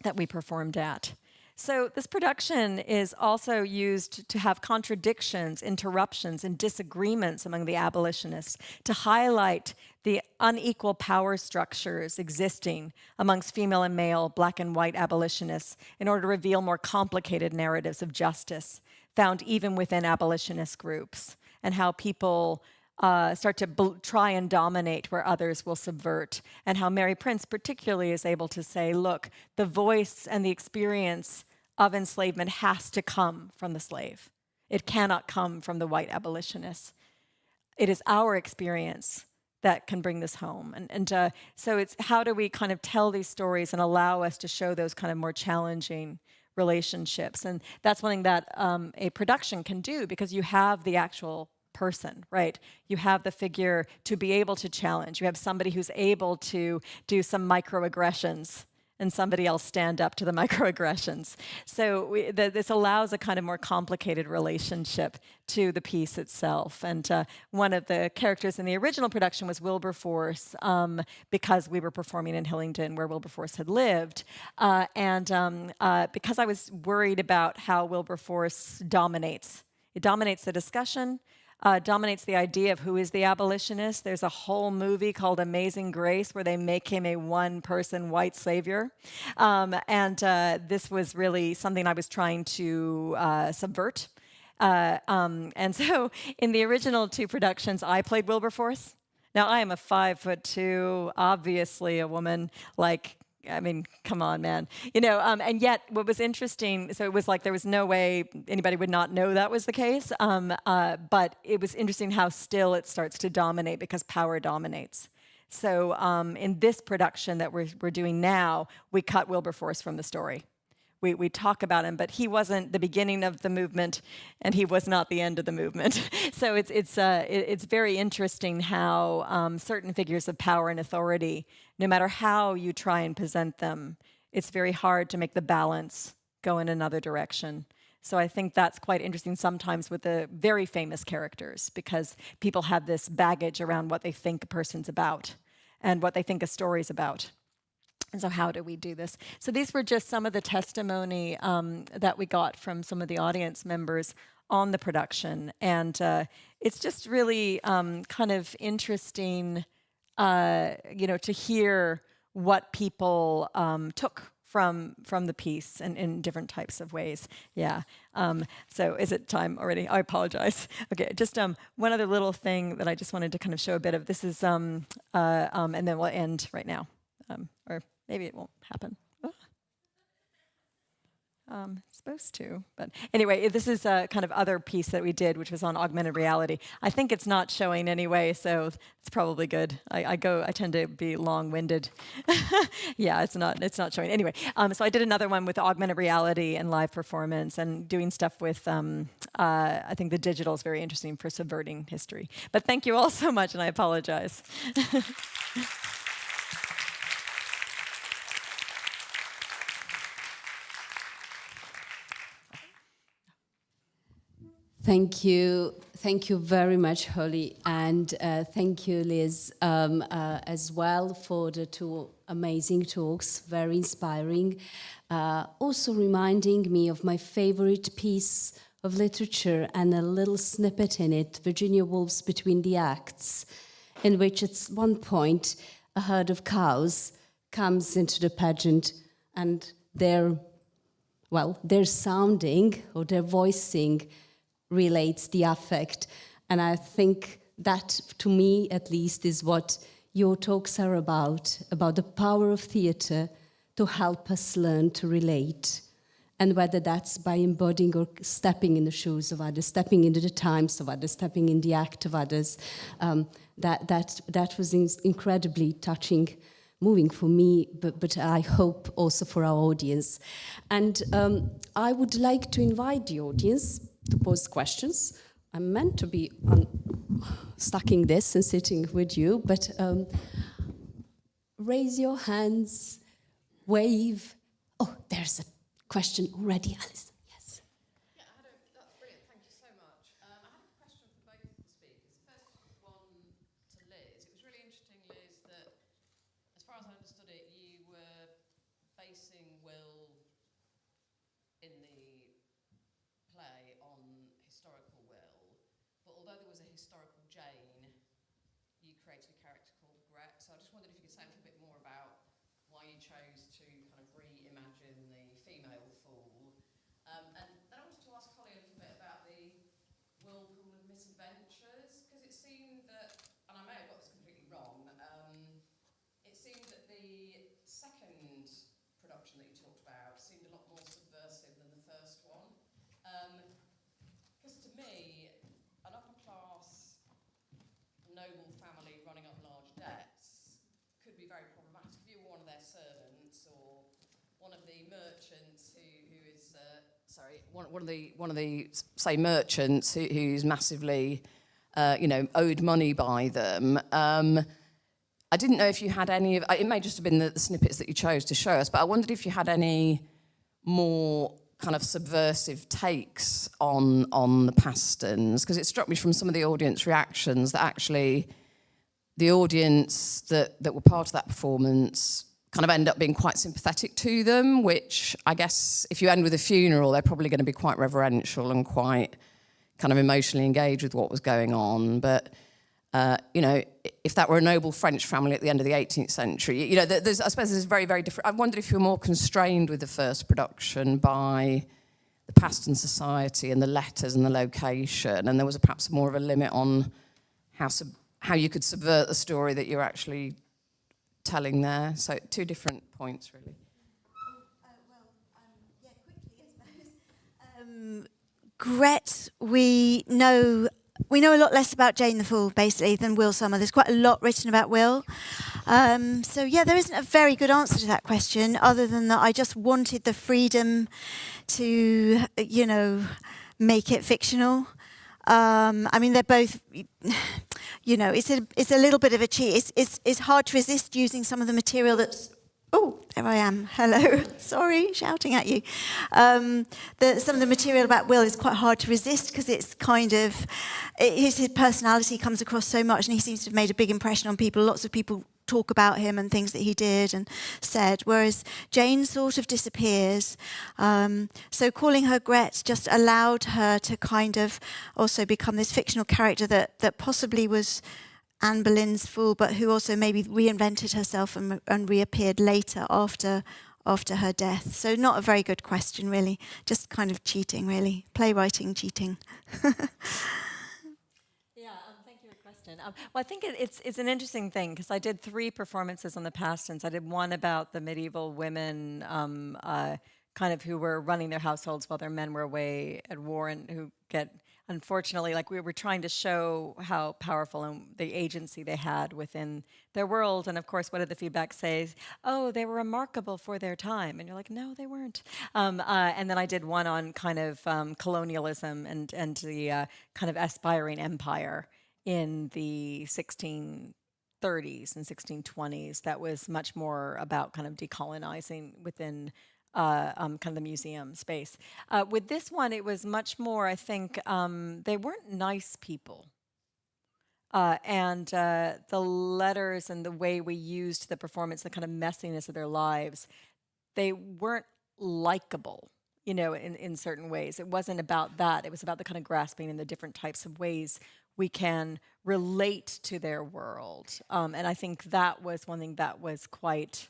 that we performed at. So this production is also used to have contradictions, interruptions, and disagreements among the abolitionists to highlight the unequal power structures existing amongst female and male, black and white abolitionists in order to reveal more complicated narratives of justice found even within abolitionist groups, and how people start to try and dominate where others will subvert, and how Mary Prince particularly is able to say, look, the voice and the experience of enslavement has to come from the slave. It cannot come from the white abolitionists. It is our experience that can bring this home. And so it's how do we kind of tell these stories and allow us to show those kind of more challenging relationships? And that's one thing that a production can do, because you have the actual person, right? You have the figure to be able to challenge. You have somebody who's able to do some microaggressions and somebody else stand up to the microaggressions. So this allows a kind of more complicated relationship to the piece itself. And one of the characters in the original production was Wilberforce, because we were performing in Hillingdon, where Wilberforce had lived. Because I was worried about how Wilberforce dominates. It dominates the discussion, dominates the idea of who is the abolitionist. There's a whole movie called Amazing Grace where they make him a one-person white savior. This was really something I was trying to subvert. And so in the original two productions, I played Wilberforce. Now, I am a 5'2", obviously a woman, I mean, come on, man. And yet what was interesting, so it was like there was no way anybody would not know that was the case, but it was interesting how still it starts to dominate because power dominates. So in this production that we're doing now, we cut Wilberforce from the story. We talk about him, but he wasn't the beginning of the movement, and he was not the end of the movement. So it's very interesting how certain figures of power and authority, no matter how you try and present them, it's very hard to make the balance go in another direction. So I think that's quite interesting sometimes with the very famous characters, because people have this baggage around what they think a person's about and what they think a story's about. And so how do we do this? So these were just some of the testimony that we got from some of the audience members on the production. And it's just really kind of interesting, to hear what people took from the piece and in different types of ways. Yeah. So is it time already? I apologize. Okay, just one other little thing that I just wanted to kind of show a bit of. This is, and then we'll end right now. Or maybe it won't happen. It's supposed to, but anyway, this is a kind of other piece that we did, which was on augmented reality. I think it's not showing anyway, so it's probably good. I tend to be long-winded. Yeah, it's not showing anyway. So I did another one with augmented reality and live performance, and doing stuff with. I think the digital is very interesting for subverting history. But thank you all so much, and I apologize. Thank you very much, Holly, and thank you, Liz, as well for the two amazing talks, very inspiring. Also reminding me of my favorite piece of literature and a little snippet in it, Virginia Woolf's Between the Acts, in which at one point a herd of cows comes into the pageant and their sounding or their voicing relates the affect. And I think that, to me at least, is what your talks are about the power of theatre to help us learn to relate. And whether that's by embodying or stepping in the shoes of others, stepping into the times of others, stepping in the act of others, that was incredibly touching moving for me, but I hope also for our audience. And I would like to invite the audience to pose questions. I'm meant to be stacking this and sitting with you, but raise your hands, wave. Oh, there's a question already, Alice. Yes. Yeah, that's brilliant. Thank you so much. I have a question for both the speakers. First one to Liz. It was really interesting, Liz, that as far as I understood it, you were basing Will in the play on historical Will, but although there was a historical Jane, you created a character called Gret. So I just wondered if you could say a little bit more about why you chose to kind of reimagine the female fool. And then I wanted to ask Holly a little bit about the whirlpool of misadventures, because it seemed that, and I may have got this completely wrong, it seemed that the second production that you talked about seemed a lot more subversive than the first one. Because to me, an upper-class noble family running up large debts could be very problematic. If you were one of their servants or one of the merchants who is one of the say merchants who's massively owed money by them. I didn't know if you had any of it. May just have been the snippets that you chose to show us, but I wondered if you had any more kind of subversive takes on the Pastons, because it struck me from some of the audience reactions that actually the audience that were part of that performance kind of end up being quite sympathetic to them, which I guess if you end with a funeral, they're probably going to be quite reverential and quite kind of emotionally engaged with what was going on. But, if that were a noble French family at the end of the 18th century, I suppose there's very, very different. I wondered if you were more constrained with the first production by the Paston Society and the letters and the location, and there was perhaps more of a limit on how you could subvert the story that you're actually telling there. So two different points, really. Gret, we know a lot less about Jane the Fool, basically, than Will Summer. There's quite a lot written about Will. There isn't a very good answer to that question, other than that I just wanted the freedom to, make it fictional. They're both, it's a little bit of a cheat. It's hard to resist using some of the material that's. Oh, there I am. Hello. Sorry, shouting at you. Some of the material about Will is quite hard to resist because it's kind of his personality comes across so much, and he seems to have made a big impression on people. Lots of people talk about him and things that he did and said, whereas Jane sort of disappears. So calling her Gret just allowed her to kind of also become this fictional character that possibly was Anne Boleyn's fool, but who also maybe reinvented herself and reappeared later after her death. So not a very good question, really. Just kind of cheating, really. Playwriting cheating. Thank you for the question. I think it's an interesting thing, because I did 3 performances on the Pastons. I did one about the medieval women kind of who were running their households while their men were away at war, and who get... Unfortunately, we were trying to show how powerful and the agency they had within their world. And of course, what did the feedback say? Oh, they were remarkable for their time. And you're like, no, they weren't. And then I did one on kind of colonialism and the kind of aspiring empire in the 1630s and 1620s. That was much more about kind of decolonizing within kind of the museum space. With this one, it was much more, I think, they weren't nice people. And the letters and the way we used the performance, the kind of messiness of their lives, they weren't likable, in certain ways. It wasn't about that. It was about the kind of grasping and the different types of ways we can relate to their world. And I think that was one thing that was quite...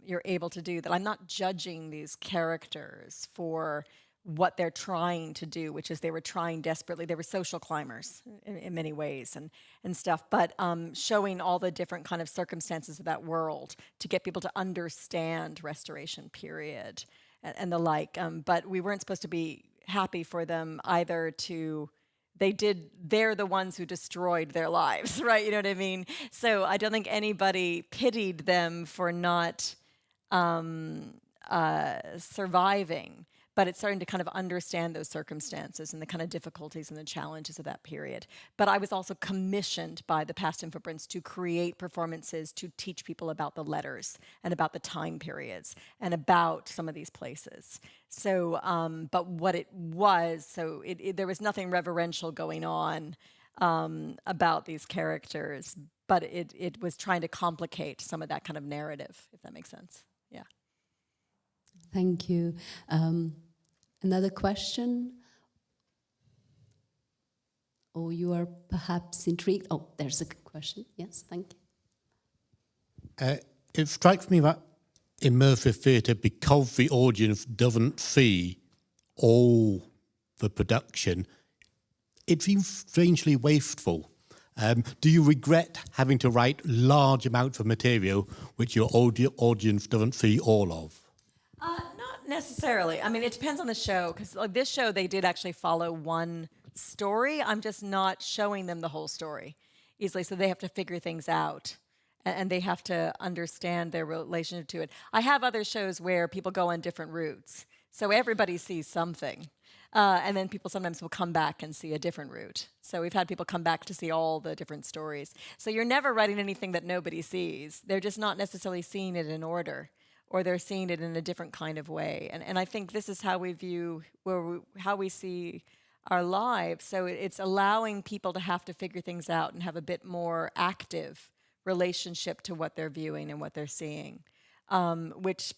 you're able to do that. I'm not judging these characters for what they're trying to do, which is they were trying desperately. They were social climbers in many ways and stuff, but showing all the different kind of circumstances of that world to get people to understand Restoration period and the like. But we weren't supposed to be happy for them either to they're the ones who destroyed their lives, right? You know what I mean? So I don't think anybody pitied them for not surviving, but it's starting to kind of understand those circumstances and the kind of difficulties and the challenges of that period. But I was also commissioned by the Past and Footprints to create performances to teach people about the letters and about the time periods and about some of these places. So, but what it was, so there was nothing reverential going on about these characters, but it was trying to complicate some of that kind of narrative, if that makes sense. Yeah. Thank you. Another question? Or you are perhaps intrigued? Oh, there's a question. Yes, thank you. It strikes me that immersive theatre, because the audience doesn't see all the production, it seems strangely wasteful. Do you regret having to write large amounts of material which your audience doesn't see all of? Not necessarily. I mean, it depends on the show, because like this show, they did actually follow one story. I'm just not showing them the whole story easily, so they have to figure things out, and they have to understand their relationship to it. I have other shows where people go on different routes, so everybody sees something, and then people sometimes will come back and see a different route. So we've had people come back to see all the different stories. So you're never writing anything that nobody sees. They're just not necessarily seeing it in order, or they're seeing it in a different kind of way. And I think this is how we view, how we see our lives. So it's allowing people to have to figure things out and have a bit more active relationship to what they're viewing and what they're seeing, which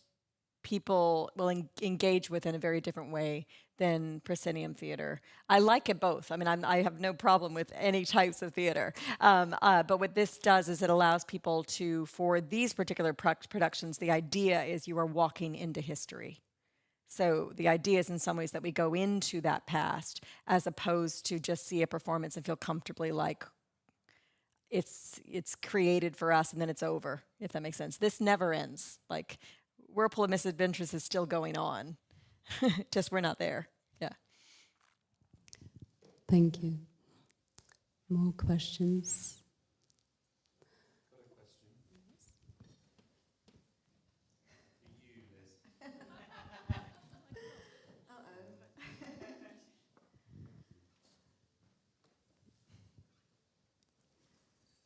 people will engage with in a very different way than proscenium theater. I like it both. I mean, I have no problem with any types of theater. But what this does is it allows people to, for these particular productions, the idea is you are walking into history. So the idea is in some ways that we go into that past as opposed to just see a performance and feel comfortably like it's created for us and then it's over, if that makes sense. This never ends. Like, Whirlpool of Misadventures is still going on. Just we're not there. Yeah. Thank you. More questions?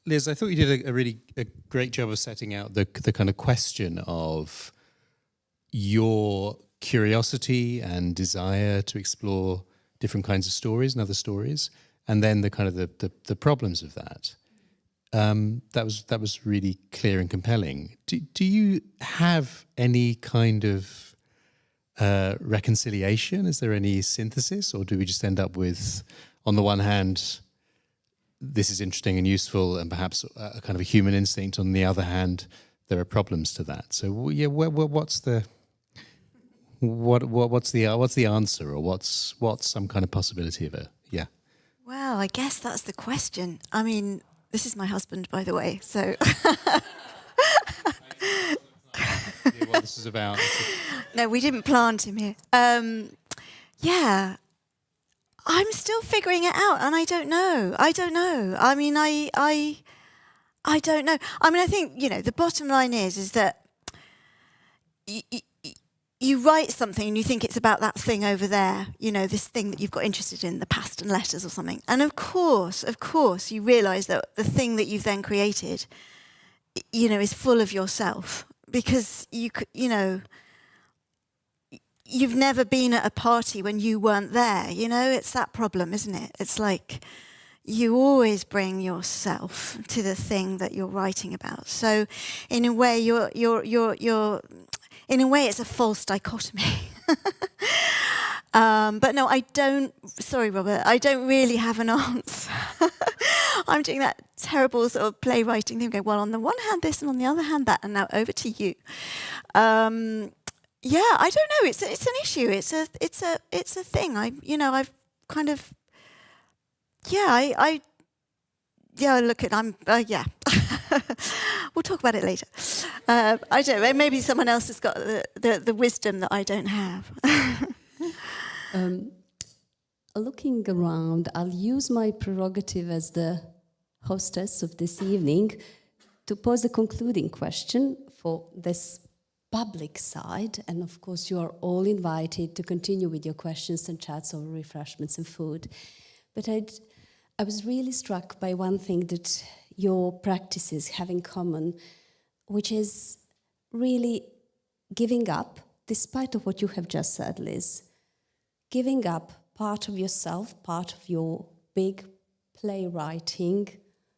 Liz, I thought you did a great job of setting out the kind of question of your curiosity and desire to explore different kinds of stories and other stories, and then the kind of the problems of that. That was really clear and compelling. Do you have any kind of reconciliation? Is there any synthesis, or do we just end up with, on the one hand, this is interesting and useful, and perhaps a kind of a human instinct. On the other hand, there are problems to that. So, yeah, what's the answer, or what's some kind of possibility of it? Yeah. Well, I guess that's the question. I mean, this is my husband, by the way. So. What this is about. No, we didn't plant him here. Yeah. I'm still figuring it out, and I don't know. I mean, I don't know. I mean, I think, the bottom line is that you write something and you think it's about that thing over there, this thing that you've got interested in, the past and letters or something. And of course, you realise that the thing that you've then created, is full of yourself, because you've never been at a party when you weren't there, It's that problem, isn't it? It's like you always bring yourself to the thing that you're writing about. So, in a way, it's a false dichotomy. But no, I don't. Sorry, Robert. I don't really have an answer. I'm doing that terrible sort of playwriting thing. Going, well, on the one hand this, and on the other hand that, and now over to you. Yeah, I don't know. It's an issue. It's a thing. I've kind of. Yeah, I look at. Yeah. We'll talk about it later. I don't know. Maybe someone else has got the wisdom that I don't have. looking around, I'll use my prerogative as the hostess of this evening to pose a concluding question for this public side. And of course, you are all invited to continue with your questions and chats over refreshments and food. But I was really struck by one thing that your practices have in common, which is really giving up, despite of what you have just said, Liz, giving up part of yourself, part of your big playwriting,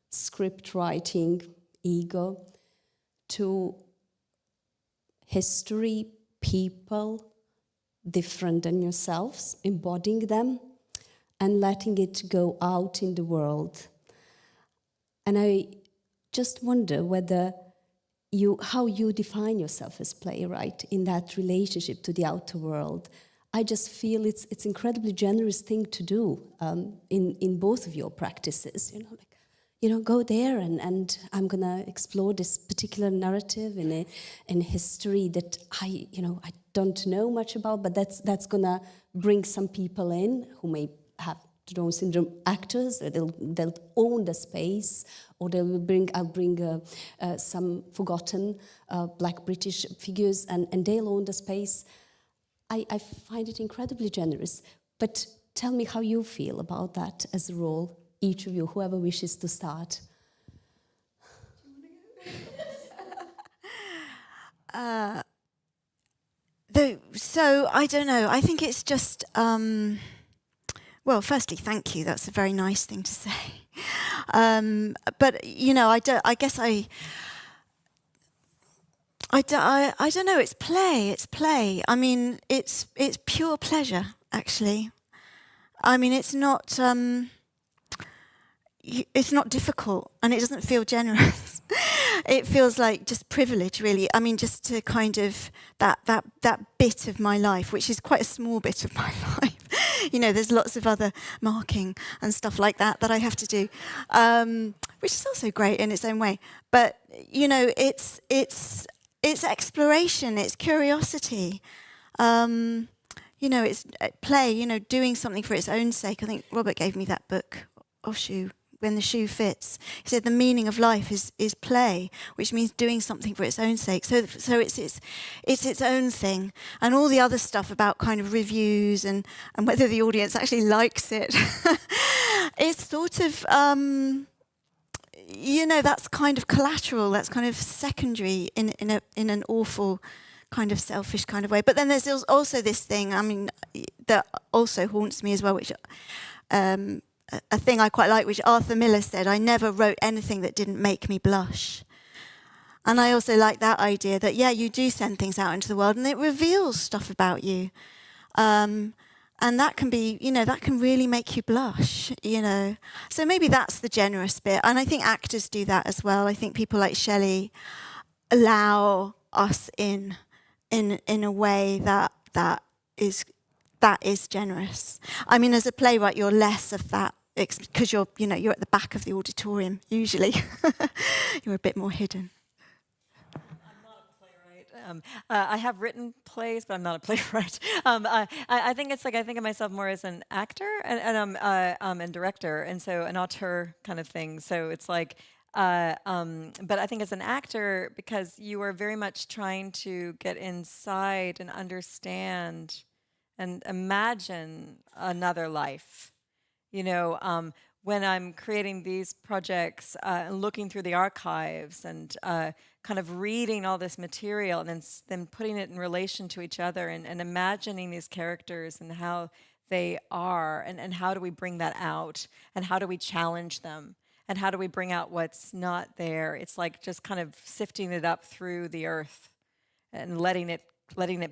script writing, ego, to history, people, different than yourselves, embodying them, and letting it go out in the world. And I just wonder whether how you define yourself as playwright in that relationship to the outer world. I just feel it's incredibly generous thing to do in both of your practices. Go there and I'm gonna explore this particular narrative in history that I don't know much about, but that's gonna bring some people in who may have Down syndrome actors, or they'll own the space, or I'll bring some forgotten Black British figures, and they'll own the space. I find it incredibly generous. But tell me how you feel about that as a role, each of you, whoever wishes to start. So I don't know. I think it's just. Well, firstly, thank you. That's a very nice thing to say. But I guess I don't know. It's play. It's play. I mean, it's pure pleasure. Actually, I mean, it's not difficult, and it doesn't feel generous. It feels like just privilege, really. I mean, just to kind of that bit of my life, which is quite a small bit of my life. There's lots of other marking and stuff like that I have to do, which is also great in its own way. But it's exploration, it's curiosity. It's play. Doing something for its own sake. I think Robert gave me that book, Oshu, When the Shoe Fits. He said the meaning of life is play, which means doing something for its own sake. So it's its own thing, and all the other stuff about kind of reviews and whether the audience actually likes it. It's sort of that's kind of collateral. That's kind of secondary in an awful kind of selfish kind of way. But then there's also this thing. I mean, that also haunts me as well, which. A thing I quite like, which Arthur Miller said, I never wrote anything that didn't make me blush. And I also like that idea that, you do send things out into the world and it reveals stuff about you. And that can be, that can really make you blush, So maybe that's the generous bit. And I think actors do that as well. I think people like Shelley allow us in a way that is generous. I mean, as a playwright, you're less of that because you're at the back of the auditorium usually. You're a bit more hidden. I'm not a playwright. I have written plays, but I'm not a playwright. I think it's like I think of myself more as an actor and director, and so an auteur kind of thing. So it's like. But I think as an actor, because you are very much trying to get inside and understand and imagine another life. When I'm creating these projects and looking through the archives and kind of reading all this material and then putting it in relation to each other and imagining these characters and how they are and how do we bring that out and how do we challenge them and how do we bring out what's not there. It's like just kind of sifting it up through the earth and letting it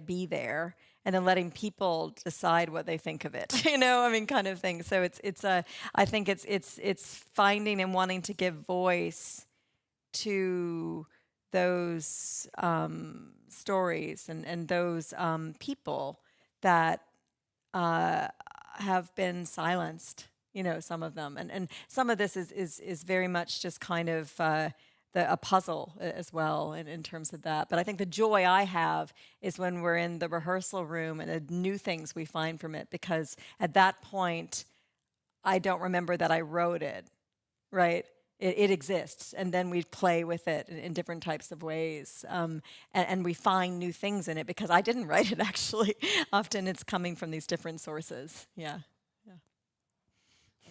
be there. And then letting people decide what they think of it, kind of thing. So I think it's finding and wanting to give voice to those stories and those people that have been silenced. Some of them, and some of this is very much just kind of a puzzle as well in terms of that. But I think the joy I have is when we're in the rehearsal room and the new things we find from it, because at that point, I don't remember that I wrote it, right? It exists, and then we play with it in different types of ways, and we find new things in it, because I didn't write it, actually. Often it's coming from these different sources, yeah.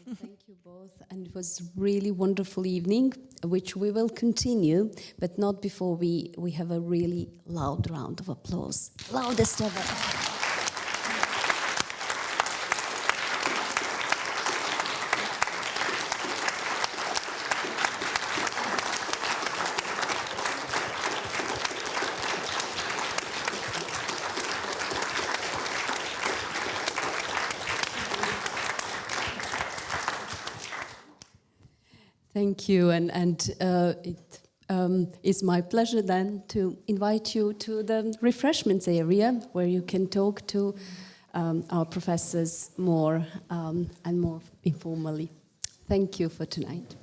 Well, thank you both, and it was really wonderful evening, which we will continue, but not before we have a really loud round of applause. Loudest ever. Thank you, and it is my pleasure then to invite you to the refreshments area, where you can talk to our professors more and more informally. Thank you for tonight.